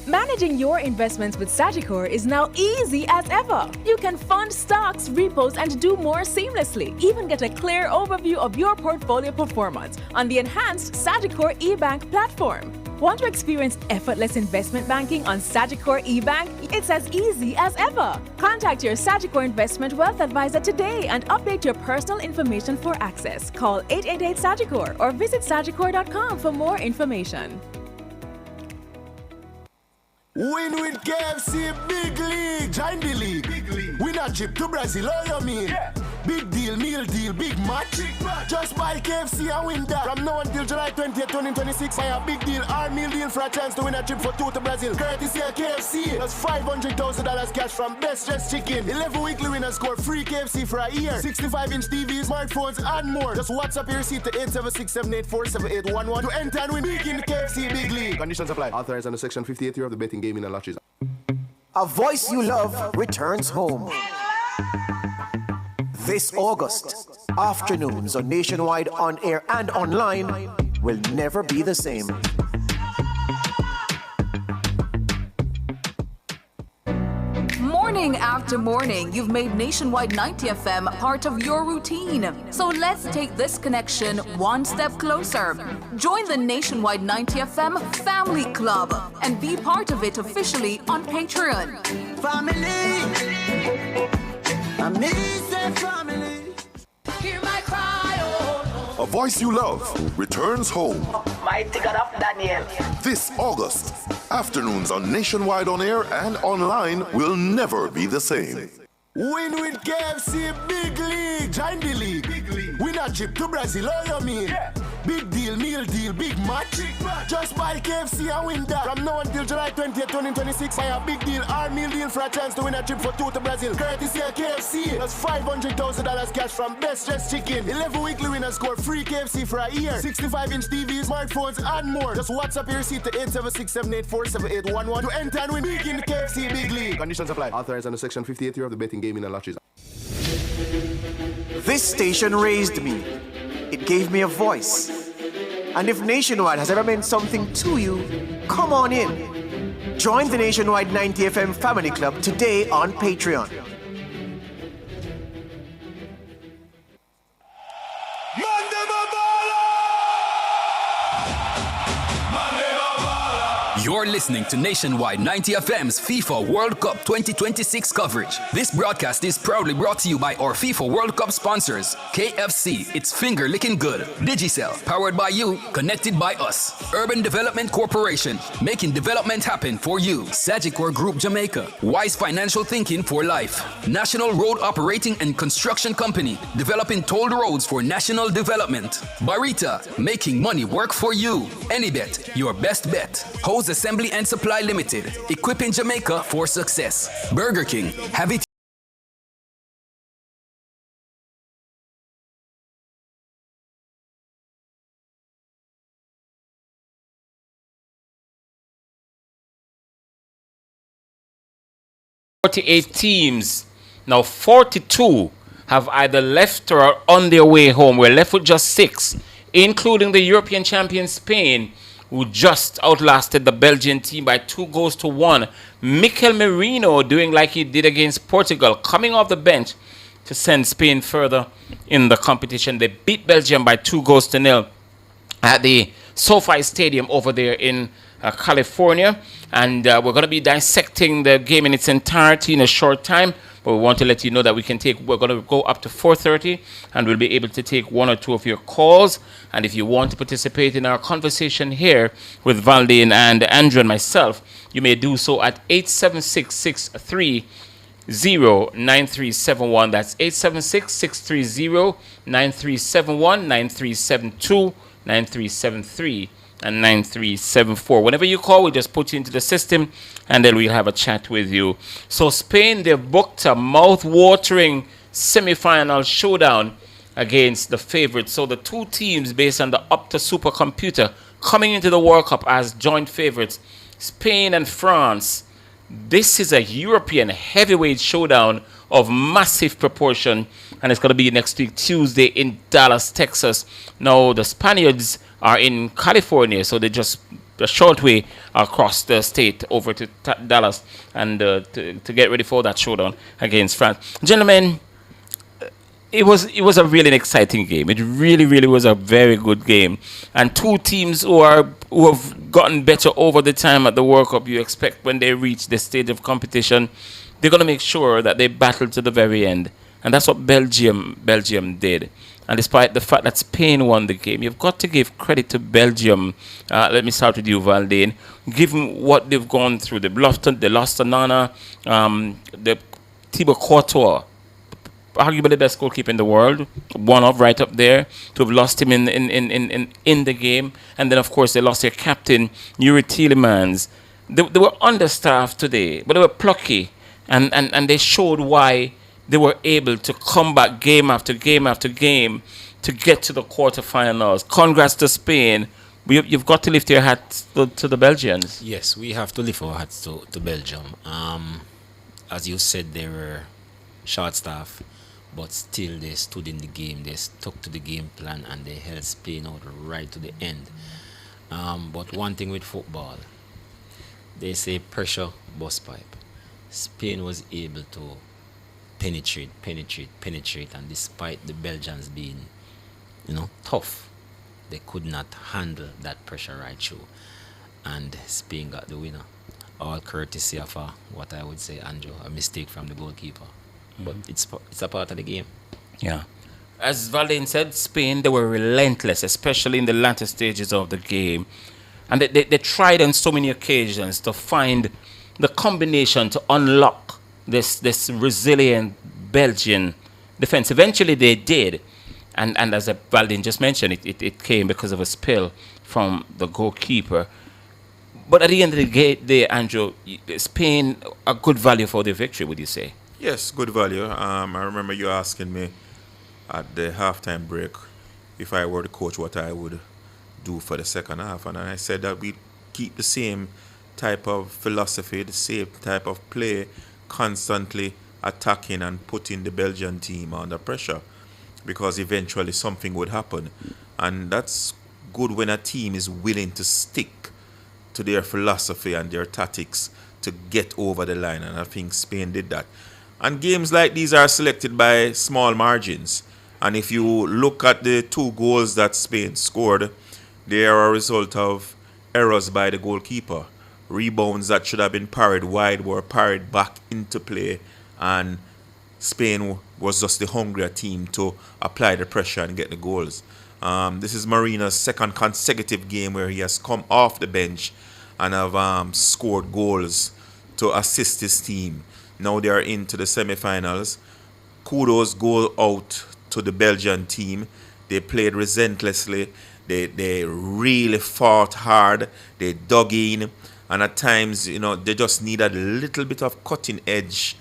Managing your investments with Sagicor is now easy as ever. You can fund stocks, repos, and do more seamlessly. Even get a clear overview of your portfolio performance on the enhanced Sagicor eBank platform. Want to experience effortless investment banking on Sagicor eBank? It's as easy as ever. Contact your Sagicor Investment Wealth Advisor today and update your personal information for access. Call 888-SAGICOR or visit sagicor.com for more information. Win with KFC, big league, join the league. Win a trip to Brazil, all you mean? Yeah. Big deal, meal deal, big match. Just buy KFC and win that. From now until July 20th, 2026, buy a big deal or meal deal for a chance to win a trip for two to Brazil. Courtesy of KFC. That's $500,000 cash from Best Dressed Chicken. 11 weekly winners score free KFC for a year. 65-inch TVs, smartphones, and more. Just WhatsApp your receipt to 876-784-7811 to enter and win big in the KFC Big League. Conditions apply. Authorized under Section 58 of the Betting Gaming and Lotteries. A voice you love returns home. This August, afternoons on Nationwide, on air and online will never be the same. Morning after morning, you've made Nationwide 90 FM part of your routine. So let's take this connection one step closer. Join the Nationwide 90 FM Family Club and be part of it officially on Patreon. Family. Hear my cry, oh. A voice you love returns home. Mighty God of Daniel. This August, afternoons on Nationwide on air and online will never be the same. Win with KFC, big league, join the league. Win a trip to Brazil, all you mean? Yeah. Big deal, meal deal, big match. Just buy KFC and win that. From now until July 20th, 2026, buy a big deal or meal deal for a chance to win a trip for two to Brazil. Courtesy of KFC. That's $500,000 cash from Best Dressed Chicken. 11 weekly winners score free KFC for a year. 65-inch TVs, smartphones, and more. Just WhatsApp your receipt to 876-784-7811 to enter and win big in the KFC Big League. Conditions apply. Authorized under Section 58 of the Betting Gaming and Lotteries. This station raised me. It gave me a voice. And if Nationwide has ever meant something to you, come on in. Join the Nationwide 90 FM Family Club today on Patreon. You're listening to Nationwide 90 FM's FIFA World Cup 2026 coverage. This broadcast is proudly brought to you by our FIFA World Cup sponsors, KFC, it's finger licking good, Digicel, powered by you, connected by us, Urban Development Corporation, making development happen for you, Sagicor Group Jamaica, Wise Financial Thinking for Life, National Road Operating and Construction Company, developing tolled roads for national development, Barita, making money work for you, Anybet, your best bet, Hose Assembly and Supply Limited, equipping Jamaica for success. Burger King, have it. .48 teams, now 42 have either left or are on their way home. We're left with just 6, including the European champion Spain, who just outlasted the Belgian team by 2-1. Mikel Merino doing like he did against Portugal, coming off the bench to send Spain further in the competition. They beat Belgium by 2-0 at the SoFi Stadium over there in California. And we're going to be dissecting the game in its entirety in a short time. But we want to let you know that we're going to go up to 4:30, and we'll be able to take 1 or 2 of your calls. And if you want to participate in our conversation here with Valdine and Andrew and myself, you may do so at 876-630-9371. That's 876-630-9371, 9372, 9373, and 9374. Whenever you call, we just put you into the system, and then we'll have a chat with you. So Spain, they've booked a mouth-watering semi-final showdown against the favorites. So the two teams, based on the Opta supercomputer, coming into the World Cup as joint favorites, Spain and France. This is a European heavyweight showdown of massive proportion, and it's going to be next week, Tuesday, in Dallas, Texas. Now, the Spaniards are in California, so they just a short way across the state over to Dallas and to get ready for that showdown against France. Gentlemen, it was a really exciting game. It really was a very good game, and two teams who have gotten better over the time at the World Cup. You expect when they reach this stage of competition, they're going to make sure that they battle to the very end, and that's what Belgium did. And despite the fact that Spain won the game, you've got to give credit to Belgium. Let me start with you, Valdine. Given what they've gone through, they lost to Nana, the Thibaut Courtois, arguably the best goalkeeper in the world, one of right up there, to have lost him in the game. And then, of course, they lost their captain, Yuri Tielemans. They were understaffed today, but they were plucky, and they showed why they were able to come back game after game after game to get to the quarterfinals. Congrats to Spain. You've got to lift your hats to the Belgians. Yes, we have to lift our hats to Belgium. As you said, they were short-staffed, but still they stood in the game. They stuck to the game plan, and they held Spain out right to the end. But one thing with football, they say pressure bust pipe. Spain was able to penetrate, and despite the Belgians being, tough, they could not handle that pressure right through, and Spain got the winner. All courtesy of what I would say, Andrew, a mistake from the goalkeeper. But it's a part of the game. Yeah. As Valdine said, Spain, they were relentless, especially in the latter stages of the game. And they tried on so many occasions to find the combination to unlock this resilient Belgian defense. Eventually they did, and as Valdine just mentioned, it came because of a spill from the goalkeeper. But at the end of the day, Andrew, Spain, a good value for the victory, would you say? Yes, good value. I remember you asking me at the halftime break if I were the coach what I would do for the second half, and I said that we keep the same type of philosophy, the same type of play, constantly attacking and putting the Belgian team under pressure, because eventually something would happen. And that's good when a team is willing to stick to their philosophy and their tactics to get over the line, and I think Spain did that. And games like these are selected by small margins, and if you look at the 2 goals that Spain scored, they are a result of errors by the goalkeeper. Rebounds that should have been parried wide were parried back into play, and Spain was just the hungrier team to apply the pressure and get the goals. This is Marina's second consecutive game where he has come off the bench and have scored goals to assist his team. Now they are into the semi-finals. Kudos go out to the Belgian team. They played relentlessly. They really fought hard. They dug in. And at times, they just needed a little bit of cutting edge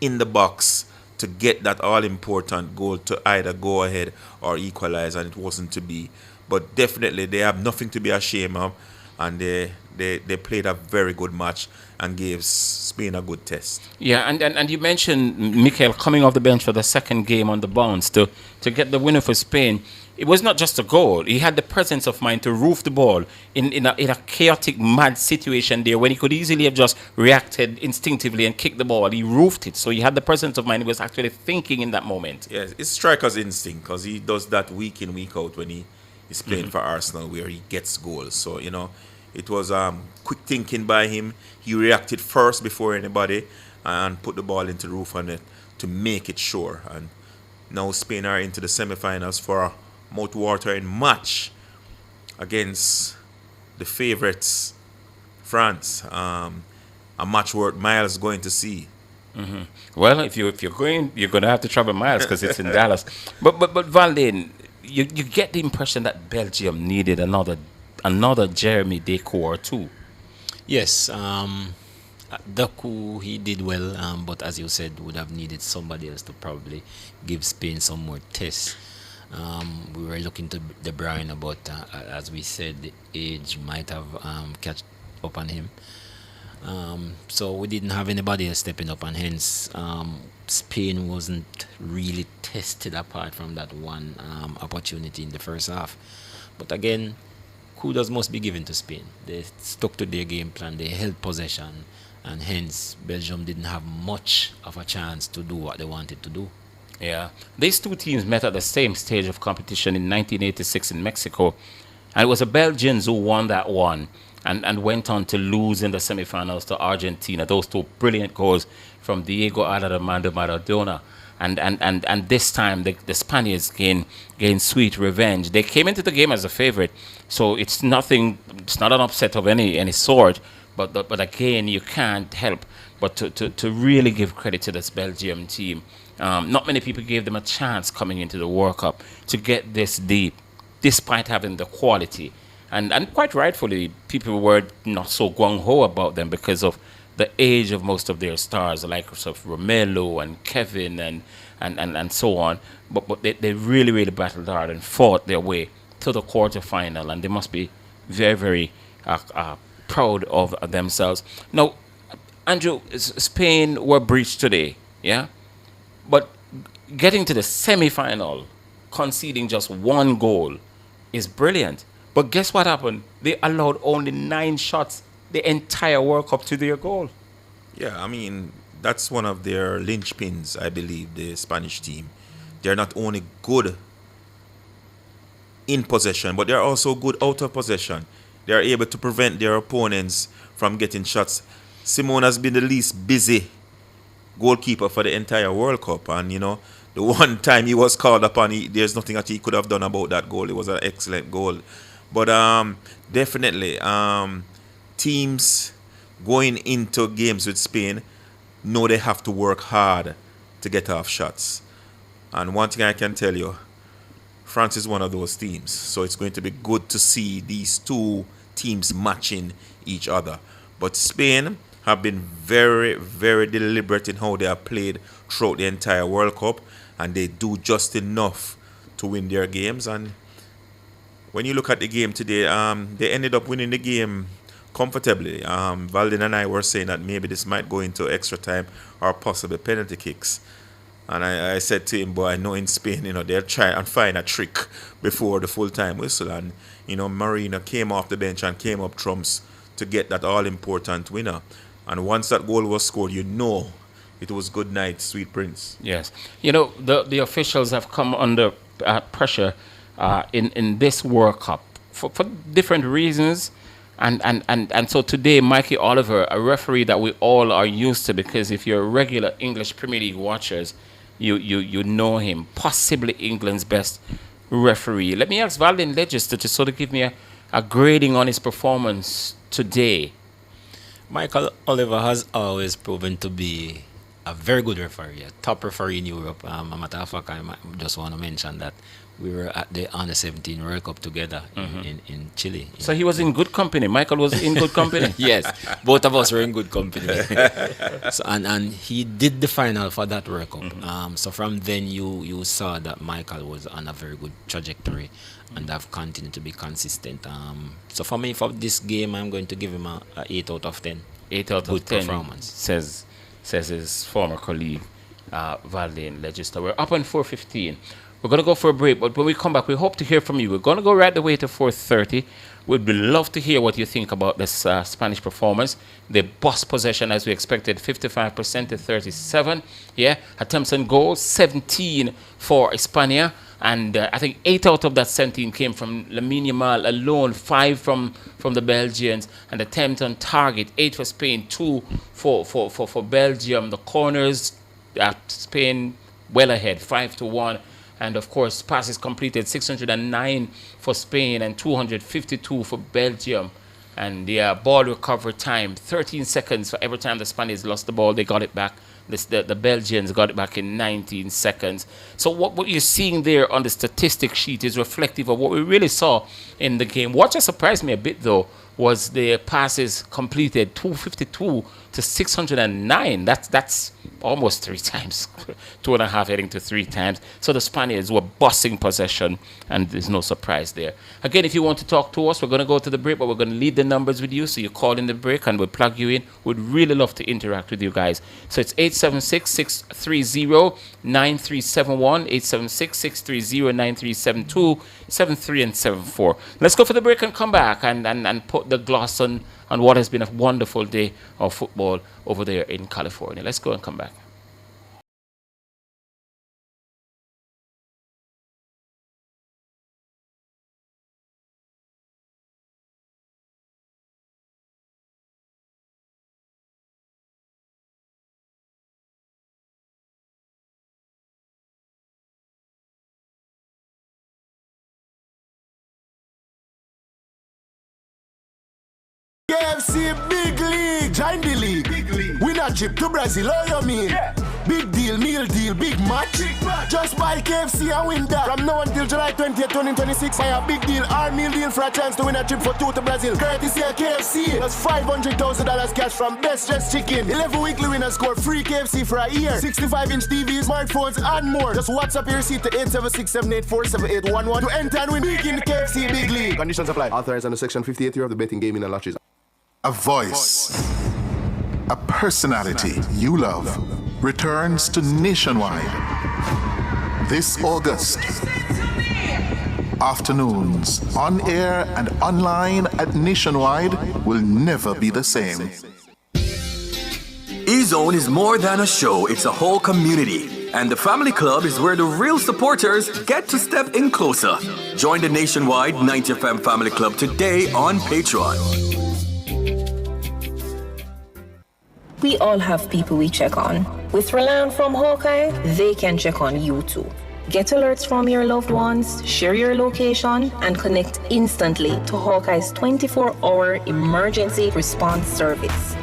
in the box to get that all-important goal to either go ahead or equalize, and it wasn't to be. But definitely, they have nothing to be ashamed of, and they they played a very good match and gave Spain a good test. Yeah, and you mentioned Mikel coming off the bench for the second game on the bounce to get the winner for Spain. It was not just a goal. He had the presence of mind to roof the ball in a chaotic, mad situation there when he could easily have just reacted instinctively and kicked the ball. He roofed it. So he had the presence of mind. He was actually thinking in that moment. Yes, it's striker's instinct because he does that week in, week out when he is playing for Arsenal where he gets goals. So, it was quick thinking by him. He reacted first before anybody and put the ball into the roof on it to make it sure. And now Spain are into the semi-finals for a mouth-watering match against the favourites, France. A match worth miles going to see. Mm-hmm. Well, if you're going, you're going to have to travel miles because it's in Dallas. But Valdin, you get the impression that Belgium needed another Jeremy Deco or two. Yes, Doku, he did well, but as you said, would have needed somebody else to probably give Spain some more tests. We were looking to De Bruyne, but as we said, the age might have catch up on him. So we didn't have anybody else stepping up, and hence Spain wasn't really tested apart from that one opportunity in the first half. But again, kudos must be given to Spain. They stuck to their game plan, they held possession, and hence Belgium didn't have much of a chance to do what they wanted to do. Yeah, these two teams met at the same stage of competition in 1986 in Mexico, and it was the Belgians who won that one and went on to lose in the semifinals to Argentina. Those two brilliant goals from Diego Armando Maradona. And this time the Spaniards gained sweet revenge. They came into the game as a favorite, so it's not an upset of any sort. But again, you can't help but to really give credit to this Belgium team. Not many people gave them a chance coming into the World Cup to get this deep, despite having the quality. And quite rightfully, people were not so gung-ho about them because of the age of most of their stars, like of Romelu and Kevin and so on. But they really, really battled hard and fought their way to the quarterfinal, and they must be very, very proud of themselves. Now, Andrew, Spain were breached today, yeah? But getting to the semi-final, conceding just one goal is brilliant. But guess what happened? They allowed only 9 shots the entire World Cup to their goal. Yeah, I mean, that's one of their linchpins, I believe, the Spanish team. They're not only good in possession, but they're also good out of possession. They're able to prevent their opponents from getting shots. Simone has been the least busy goalkeeper for the entire World Cup, and the one time he was called upon, there's nothing that he could have done about that goal. It was an excellent goal. But definitely, teams going into games with Spain know they have to work hard to get off shots. And one thing I can tell you, France is one of those teams. So it's going to be good to see these two teams matching each other. But Spain have been very, very deliberate in how they have played throughout the entire World Cup, and they do just enough to win their games. And when you look at the game today, they ended up winning the game comfortably. Valdin and I were saying that maybe this might go into extra time or possibly penalty kicks. And I said to him, boy, I know in Spain, they'll try and find a trick before the full-time whistle. And, Marina came off the bench and came up trumps to get that all-important winner. And once that goal was scored, it was good night, sweet prince. Yes. The officials have come under pressure in this World Cup for different reasons. And so today, Mikey Oliver, a referee that we all are used to, because if you're regular English Premier League watchers, you know him, possibly England's best referee. Let me ask Valdin Legister to sort of give me a grading on his performance today. Michael Oliver has always proven to be a very good referee, a top referee in Europe. A matter of fact, I just want to mention that we were at the Under 17 World Cup together in Chile. So he was in good company. Michael was in good company. Yes, both of us were in good company. So, and he did the final for that World Cup. So from then you saw that Michael was on a very good trajectory and have continued to be consistent. So for me, for this game, I'm going to give him a 8 out of 10. 8 out of good 10 performance. Says his former colleague Valdain Legister. We're up on 4:15. We're going to go for a break, but when we come back, we hope to hear from you. We're going to go right the way to 4:30. We'd love to hear what you think about this Spanish performance. They boss possession as we expected, 55% to 37. Yeah, attempts and goals, 17 for España. And I think 8 out of that 17 came from Lamine Yamal alone, 5 from the Belgians. And attempt on target, 8 for Spain, 2 for Belgium. The corners, Spain well ahead, 5-1. And of course, passes completed, 609 for Spain and 252 for Belgium. And the ball recovery time, 13 seconds for every time the Spaniards lost the ball, they got it back. The Belgians got it back in 19 seconds. So what you're seeing there on the statistic sheet is reflective of what we really saw in the game. What just surprised me a bit, though, was the passes completed, 252 to 609. That's almost 3 times, 2.5 heading to 3 times. So the Spaniards were bossing possession, and there's no surprise there. Again, if you want to talk to us, we're going to go to the break, but we're going to leave the numbers with you. So you call in the break, and we'll plug you in. We'd really love to interact with you guys. So it's 876-630-9371, 876-630-9372, 73 and 74. Let's go for the break and come back and put the gloss on what has been a wonderful day of football over there in California. Let's go and come back. KFC Big League, join the league. Win a trip to Brazil, all you mean? Yeah. Big deal, meal deal, big match. Just buy KFC and win that. From now until July 20th, 2026, buy a big deal or meal deal for a chance to win a trip for 2 to Brazil. Courtesy of KFC. That's $500,000 cash from Best Dressed Chicken. 11 weekly winners score free KFC for a year. 65-inch TVs, smartphones, and more. Just WhatsApp your receipt to 876-784-7811 to enter and win big in the KFC Big League. Conditions apply. Authorized under Section 58 of the Betting, Gaming and Lotteries. A voice, a personality you love returns to Nationwide this August. Afternoons on air and online at Nationwide will never be the same. E-Zone is more than a show, it's a whole community. And the Family Club is where the real supporters get to step in closer. Join the Nationwide 90FM Family Club today on Patreon. We all have people we check on. With Rely On from Hawkeye, they can check on you too. Get alerts from your loved ones, share your location, and connect instantly to Hawkeye's 24-hour emergency response service.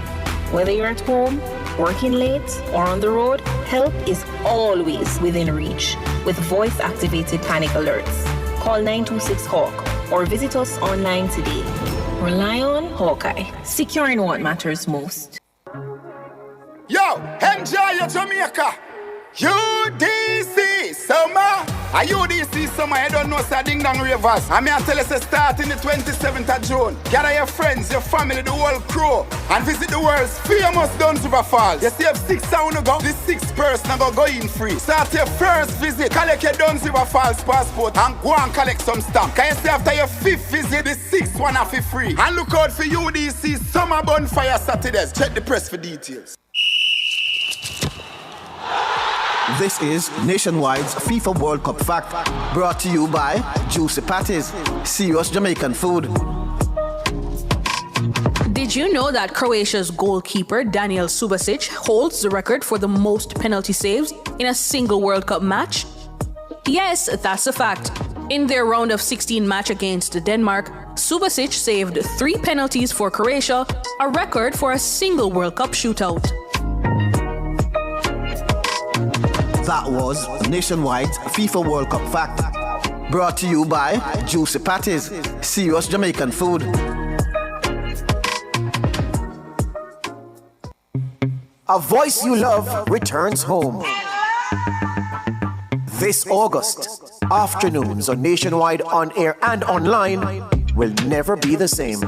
Whether you're at home, working late, or on the road, help is always within reach with voice-activated panic alerts. Call 926-HAWK or visit us online today. Rely On Hawkeye, securing what matters most. Yo, enjoy your Jamaica. UDC summer. A UDC summer, you don't know, say Ding Dong Ravers. I mean, I tell you, say start in the 27th of June. Gather your friends, your family, the whole crew, and visit the world's famous Duns River Falls. You see, if 6 sound to go, the 6th person go in free. Start your first visit, collect your Duns River Falls passport, and go and collect some stamp. Can you see after your 5th visit, the 6th one have free. And look out for UDC Summer Bonfire Saturdays. Check the press for details. This is Nationwide's FIFA World Cup Fact, brought to you by Juicy Patties, serious Jamaican food. Did you know that Croatia's goalkeeper Daniel Subasic holds the record for the most penalty saves in a single World Cup match? Yes, that's a fact. In their round of 16 match against Denmark, Subasic saved 3 penalties for Croatia, a record for a single World Cup shootout. That was Nationwide's FIFA World Cup Fact. Brought to you by Juicy Patties, serious Jamaican food. A voice you love returns home. This August, afternoons on Nationwide on air and online will never be the same.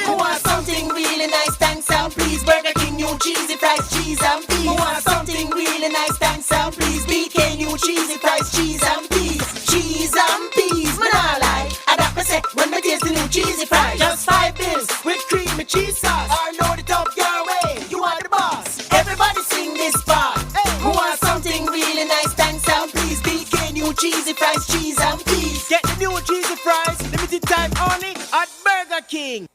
Who want something really nice, thanks and please. Burger King, new cheesy fries, cheese and peas. Who want something really nice, thanks and please. BK, new cheesy fries, cheese and peas. Cheese and peas, man, I like. I got me say, when me taste the new cheesy fries. Just 5 bills with creamy cheese sauce. Or load it up your way, you are the boss. Everybody sing this part. Who want something really nice, thanks and please. BK, new cheesy fries, cheese and peas. Get the new cheesy fries, limited time only at Burger King.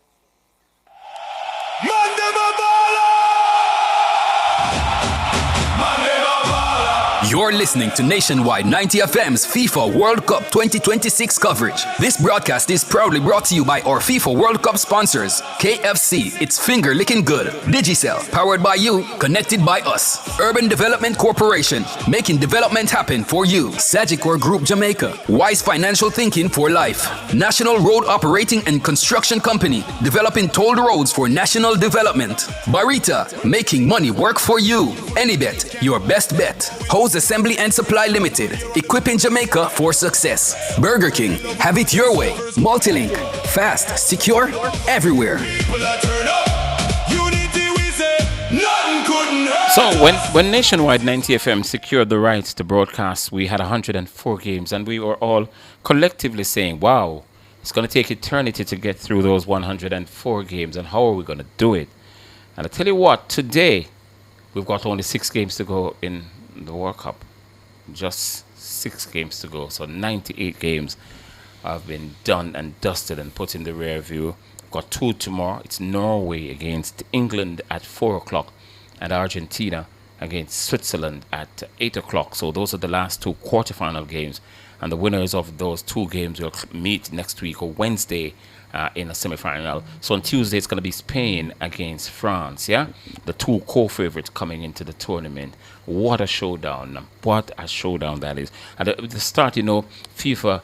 You're listening to Nationwide 90 FM's FIFA World Cup 2026 coverage. This broadcast is proudly brought to you by our FIFA World Cup sponsors, KFC, it's finger licking good, Digicel, powered by you, connected by us, Urban Development Corporation, making development happen for you, Sagicor Group Jamaica, Wise Financial Thinking for Life, National Road Operating and Construction Company, developing tolled roads for national development, Barita, making money work for you, Anybet, your best bet, Hose Assembly and Supply Limited, equipping Jamaica for success. Burger King, have it your way. Multilink, fast, secure, everywhere. So when Nationwide 90 FM secured the rights to broadcast, we had 104 games, and we were all collectively saying, wow, it's going to take eternity to get through those 104 games, and how are we going to do it? And I tell you what, today, we've got only 6 games to go in the World Cup. Just 6 games to go. So 98 games have been done and dusted and put in the rear view. Got 2 tomorrow. It's Norway against England at 4 o'clock and Argentina against Switzerland at 8 o'clock. So those are the last 2 quarterfinal games. And the winners of those 2 games will meet next week or Wednesday in a semi-final. So on Tuesday, it's going to be Spain against France, yeah? The 2 co-favorites coming into the tournament. What a showdown. What a showdown that is. At the start, FIFA,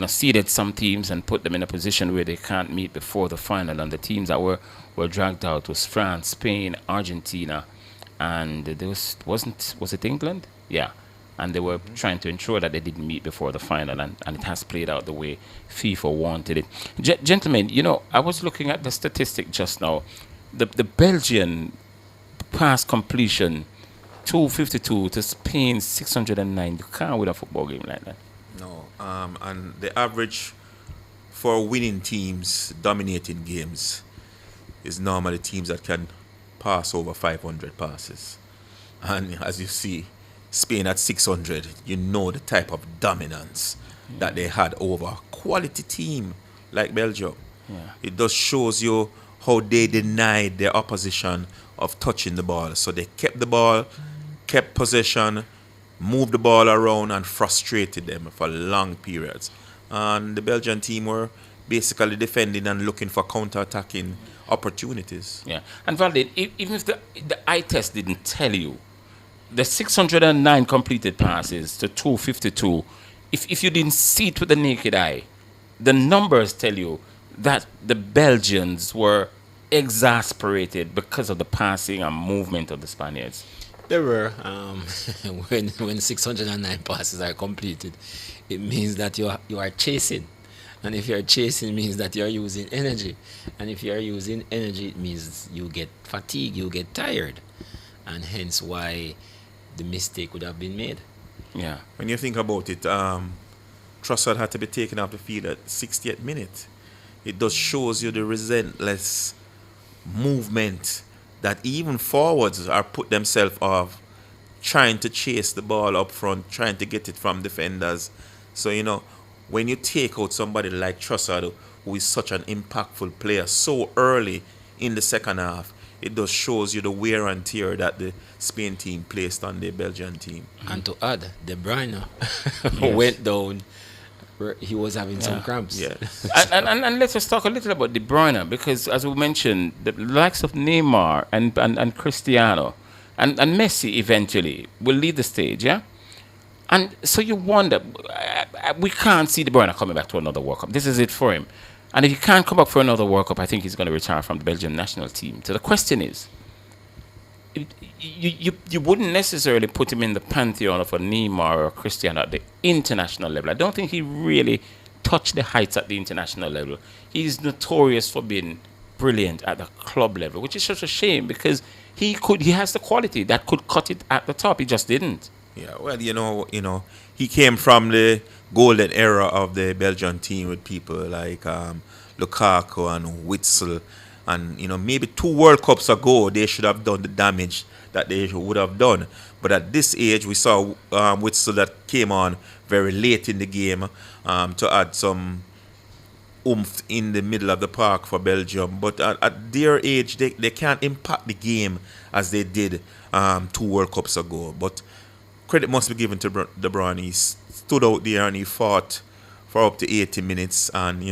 seeded some teams and put them in a position where they can't meet before the final. And the teams that were dragged out was France, Spain, Argentina, and there was it England? Yeah. And they were trying to ensure that they didn't meet before the final, and it has played out the way FIFA wanted it. Gentlemen, I was looking at the statistic just now. The Belgian pass completion, 252 to Spain, 609. You can't win a football game like that. No, and the average for winning teams, dominating games, is normally teams that can pass over 500 passes. And as you see, Spain at 600, you know the type of dominance that they had over a quality team like Belgium. Yeah. It just shows you how they denied their opposition of touching the ball. So they kept the ball, kept possession, moved the ball around and frustrated them for long periods. And the Belgian team were basically defending and looking for counter-attacking opportunities. Yeah. And Valde, even if the eye test didn't tell you, the 609 completed passes to 252, if you didn't see it with the naked eye, the numbers tell you that the Belgians were exasperated because of the passing and movement of the Spaniards. There were, when 609 passes are completed, it means that you are chasing. And if you're chasing, it means that you're using energy. And if you're using energy, it means you get fatigued, you get tired. And hence why the mistake would have been made. Yeah. When you think about it, Trossard had to be taken off the field at 68th minute. It just shows you the relentless movement that even forwards are put themselves off, trying to chase the ball up front, trying to get it from defenders. So, when you take out somebody like Trossard, who is such an impactful player so early in the second half, it just shows you the wear and tear that the Spain team placed on the Belgian team. And to add, De Bruyne went down. He was having some cramps. Yes. and let's just talk a little about De Bruyne, because as we mentioned, the likes of Neymar and Cristiano, and Messi eventually will leave the stage, yeah? And so you wonder, we can't see De Bruyne coming back to another World Cup. This is it for him. And if he can't come back for another World Cup, I think he's going to retire from the Belgium national team. So the question is, you wouldn't necessarily put him in the pantheon of a Neymar or a Cristiano at the international level. I don't think he really touched the heights at the international level. He's notorious for being brilliant at the club level, which is such a shame because he has the quality that could cut it at the top. He just didn't. Yeah, well, you know, he came from the golden era of the Belgian team with people like Lukaku and Witsel, and maybe 2 World Cups ago they should have done the damage that they would have done. But at this age, we saw Witsel that came on very late in the game to add some oomph in the middle of the park for Belgium. But at their age, they can't impact the game as they did 2 World Cups ago. But credit must be given to De Bruyne. He stood out there and he fought for up to 80 minutes. And,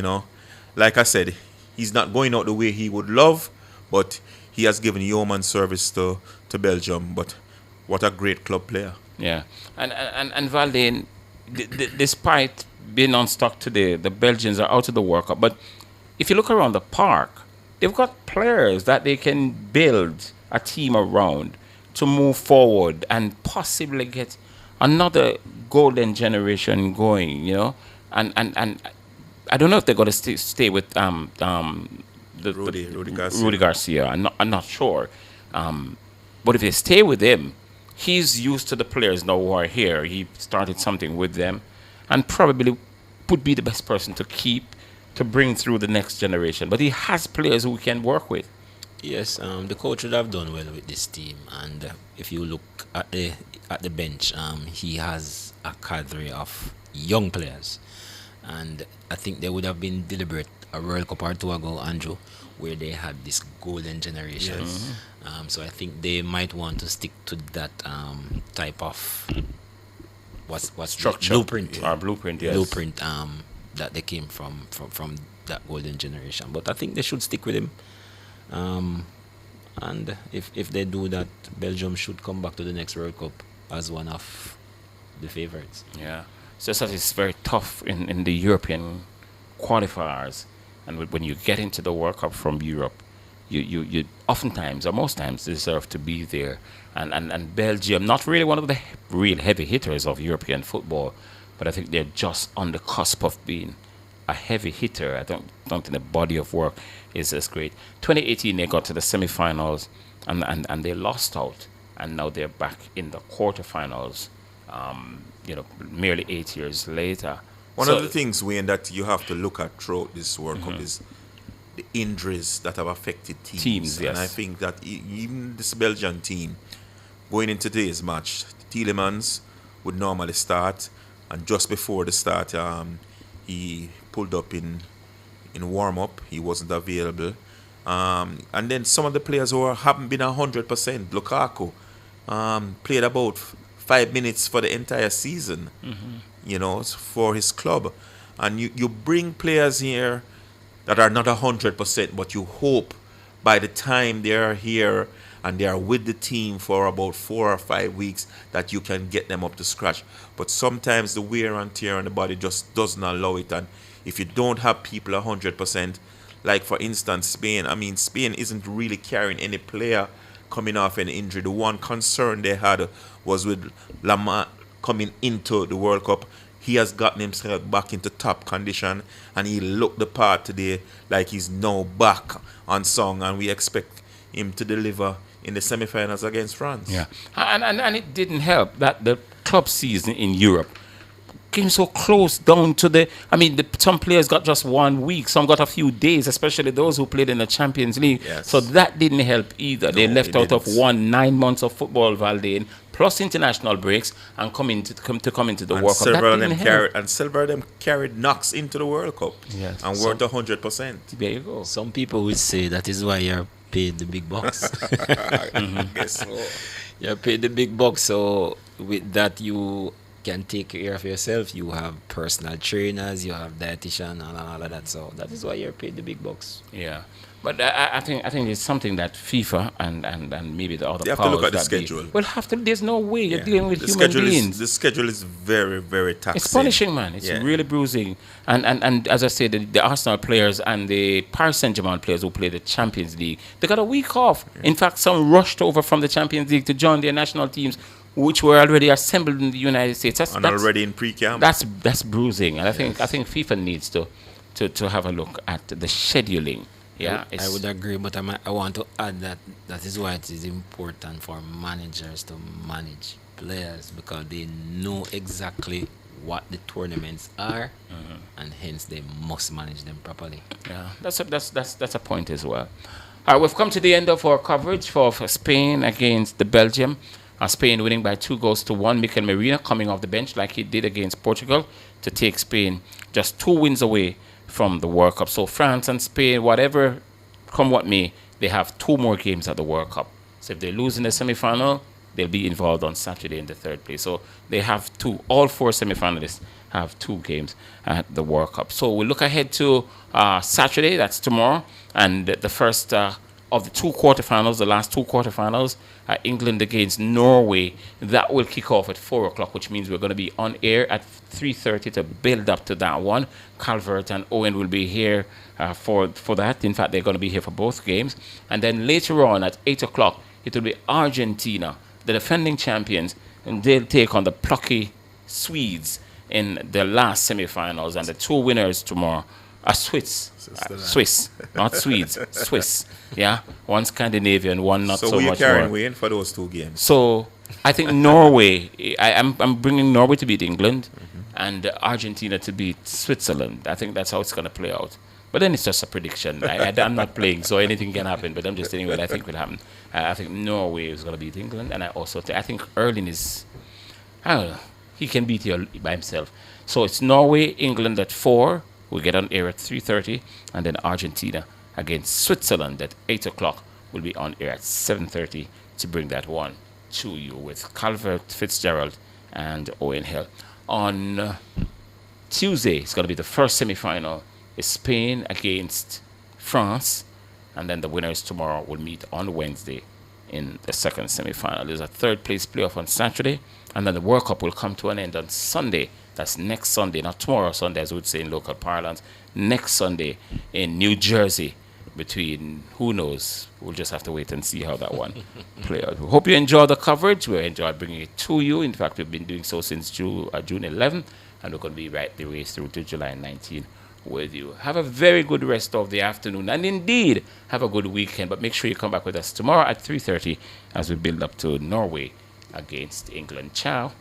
like I said, he's not going out the way he would love, but he has given yeoman service to Belgium. But what a great club player. Yeah. And Valdane, despite being unstuck today, the Belgians are out of the World Cup. But if you look around the park, they've got players that they can build a team around to move forward and possibly get another golden generation going, And I don't know if they're going to stay with Rudy Garcia. Rudy Garcia. I'm not sure. But if they stay with him, he's used to the players now who are here. He started something with them and probably would be the best person to keep to bring through the next generation. But he has players who he can work with. Yes, the coach would have done well with this team, and if you look at the bench, he has a cadre of young players, and I think they would have been deliberate a World Cup or 2 ago, Andrew, where they had this golden generation. Yes. So I think they might want to stick to that type of what's structure, blueprint, yes. Blueprint that they came from that golden generation. But I think they should stick with him. And if they do that, Belgium should come back to the next World Cup as one of the favorites. Yeah, it's just that it's very tough in the European qualifiers, and when you get into the World Cup from Europe, you oftentimes or most times deserve to be there. And Belgium, not really one of the real heavy hitters of European football, but I think they're just on the cusp of being a heavy hitter. I don't think the body of work is as great. 2018 they got to the semi-finals and they lost out, and now they're back in the quarterfinals. Merely 8 years later. One of the things, Wayne, that you have to look at throughout this World Cup is the injuries that have affected teams. Yes. And I think that even this Belgian team, going into today's match, Tielemans would normally start, and just before the start, he pulled up in warm-up. He wasn't available. And then some of the players who haven't been 100%, Lukaku, played about 5 minutes for the entire season, for his club. And you bring players here that are not 100%, but you hope by the time they are here and they are with the team for about 4 or 5 weeks that you can get them up to scratch. But sometimes the wear and tear on the body just doesn't allow it. And if you don't have people 100%, like for instance Spain, Spain isn't really carrying any player coming off an injury. The one concern they had was with Lamar coming into the World Cup. He has gotten himself back into top condition, and he looked the part today like he's now back on song, and we expect him to deliver in the semi-finals against France. Yeah, and it didn't help that the club season in Europe came so close down to some players got just 1 week, some got a few days, especially those who played in the Champions League. Yes. So that didn't help either. They left out of 9 months of football, Valdane, plus international breaks, and come into the World Cup. Several of them carried knocks into the World Cup. Yes. And weren't 100%. There you go. Some people would say that is why you're paid the big bucks. Guess so. You're paid the big bucks, so with that you can take care of yourself. You have personal trainers, you have dietitian, and all of that. So that is why you're paid the big bucks. Yeah. But I think it's something that FIFA and maybe the other You have to powers look at the that schedule. Will have to. There's no way you're Yeah. dealing with The human schedule beings. the schedule is very, very taxing. It's punishing, man. It's Yeah. really bruising. And as I said, the Arsenal players and the Paris Saint-Germain players who play the Champions League, they got a week off. In fact, some rushed over from the Champions League to join their national teams, which were already assembled in the United States. That's already in pre-camp. That's bruising. And I think FIFA needs to have a look at the scheduling. Yeah, I would agree, but I want to add that is why it is important for managers to manage players, because they know exactly what the tournaments are, and hence they must manage them properly. Yeah, that's a point as well. All right, we've come to the end of our coverage for Spain against the Belgium. Spain winning by 2-1. Mikel Merino coming off the bench like he did against Portugal to take Spain just 2 wins away from the World Cup. So France and Spain, whatever come what may, they have 2 more games at the World Cup. So if they lose in the semi-final, they'll be involved on Saturday in the 3rd place. So they have 2. All 4 semi-finalists have 2 games at the World Cup. So we'll look ahead to Saturday, that's tomorrow, and the first of the 2 quarterfinals, the last 2 quarterfinals, England against Norway. That will kick off at 4 o'clock, which means we're going to be on air at 3:30 to build up to that one. Calvert and Owen will be here for that. In fact, they're going to be here for both games. And then later on at 8 o'clock, it will be Argentina, the defending champions, and they'll take on the plucky Swedes in the last semi-finals. And the 2 winners tomorrow are Swiss, not Swedes, Swiss. Yeah, one Scandinavian, one not so much more. So we're carrying Wayne for those 2 games. So I think Norway, I'm bringing Norway to beat England and Argentina to beat Switzerland. I think that's how it's going to play out. But then it's just a prediction. I'm not playing, so anything can happen. But I'm just telling you what I think will happen. I think Norway is going to beat England, and I think Erling is, I don't know, he can beat you by himself. So it's Norway, England at 4. We'll get on air at 3:30, and then Argentina against Switzerland at 8 o'clock. We'll be on air at 7:30 to bring that one to you with Calvert Fitzgerald and Owen Hill. On Tuesday, it's going to be the first semi-final. Is Spain against France, and then the winners tomorrow will meet on Wednesday in the second semi-final. There's a 3rd place playoff on Saturday, and then the World Cup will come to an end on Sunday. That's next Sunday, not tomorrow Sunday, as we would say in local parlance. Next Sunday in New Jersey, between, who knows, we'll just have to wait and see how that one play out. We hope you enjoy the coverage. We enjoyed bringing it to you. In fact, we've been doing so since June 11th, and we're going to be right the way through to July 19th with you. Have a very good rest of the afternoon, and indeed have a good weekend. But make sure you come back with us tomorrow at 3:30 as we build up to Norway against England. Ciao.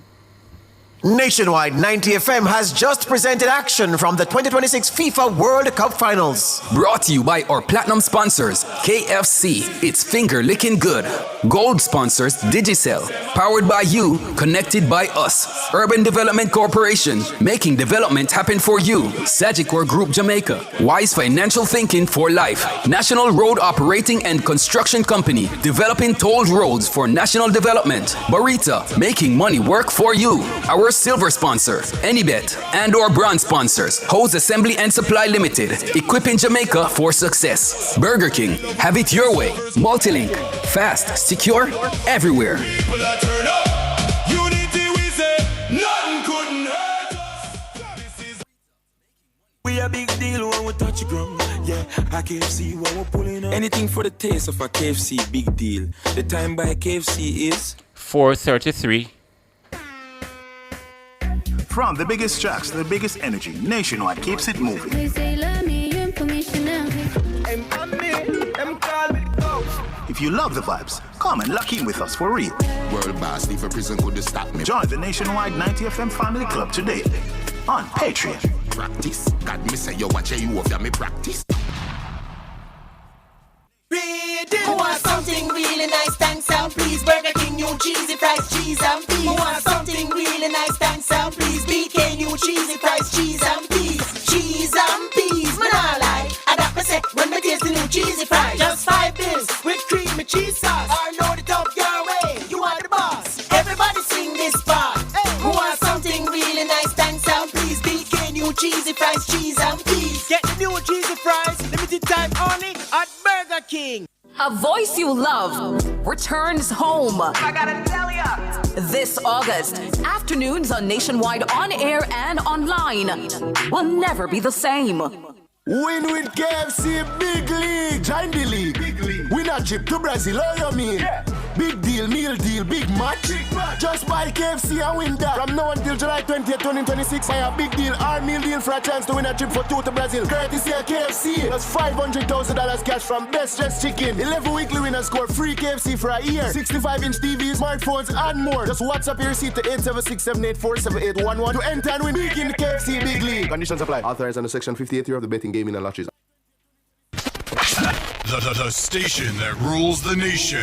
Nationwide 90 FM has just presented action from the 2026 FIFA World Cup Finals. Brought to you by our platinum sponsors, KFC, it's finger licking good. Gold sponsors, Digicel. Powered by you, connected by us. Urban Development Corporation, making development happen for you. Sagicor Group Jamaica. Wise financial thinking for life. National Road Operating and Construction Company, developing tolled roads for national development. Barita, making money work for you. Our silver sponsor, Anybet, and our bronze sponsors, Hose Assembly and Supply Limited, equipping Jamaica for success. Burger King, have it your way. Multilink, fast, secure, everywhere. We a big deal when we touch the ground. Yeah, I KFC when we're pulling up. Anything for the taste of a KFC, big deal. The time by KFC is 4:33. From the biggest tracks to the biggest energy, Nationwide keeps it moving. If you love the vibes, come and lock in with us for real. World boss, leave a prison could stop me. Join the Nationwide 90 FM Family Club today on Patreon. Practice. God me say, yo, watch you over me practice. Who wants something really nice, thanks and please. Burger King, new cheesy fries, cheese and peas. Who wants something really nice, thanks and please. BK, new cheesy fries, cheese and peas. Cheese and peas, man I like. I got me set when me taste the new cheesy fries. Just 5 bills with creamy cheese sauce. Or load it up your way, you are the boss. Everybody sing this part. Who wants something really nice, thanks and please. BK, new cheesy fries, cheese and peas. Get the new cheesy fries, limited time only at Burger King. A voice you love returns home. I gotta tell ya. This August, afternoons on Nationwide on air and online will never be the same. Win with KFC, big league, join the league. Win a trip to Brazil, all you mean? Yeah. Big deal, meal deal, big match. Just buy KFC and win that. From now until July 20th, 2026, buy a big deal or meal deal for a chance to win a trip for two to Brazil. Courtesy of KFC. That's $500,000 cash from Best Dressed Chicken. 11 weekly winners score free KFC for a year. 65-inch TVs, smartphones, and more. Just WhatsApp your receipt to 876-784-7811 to enter and win big in the KFC Big League. Conditions apply. Authorized under Section 58 of the Betting, Gaming and Lotteries. The station that rules the nation.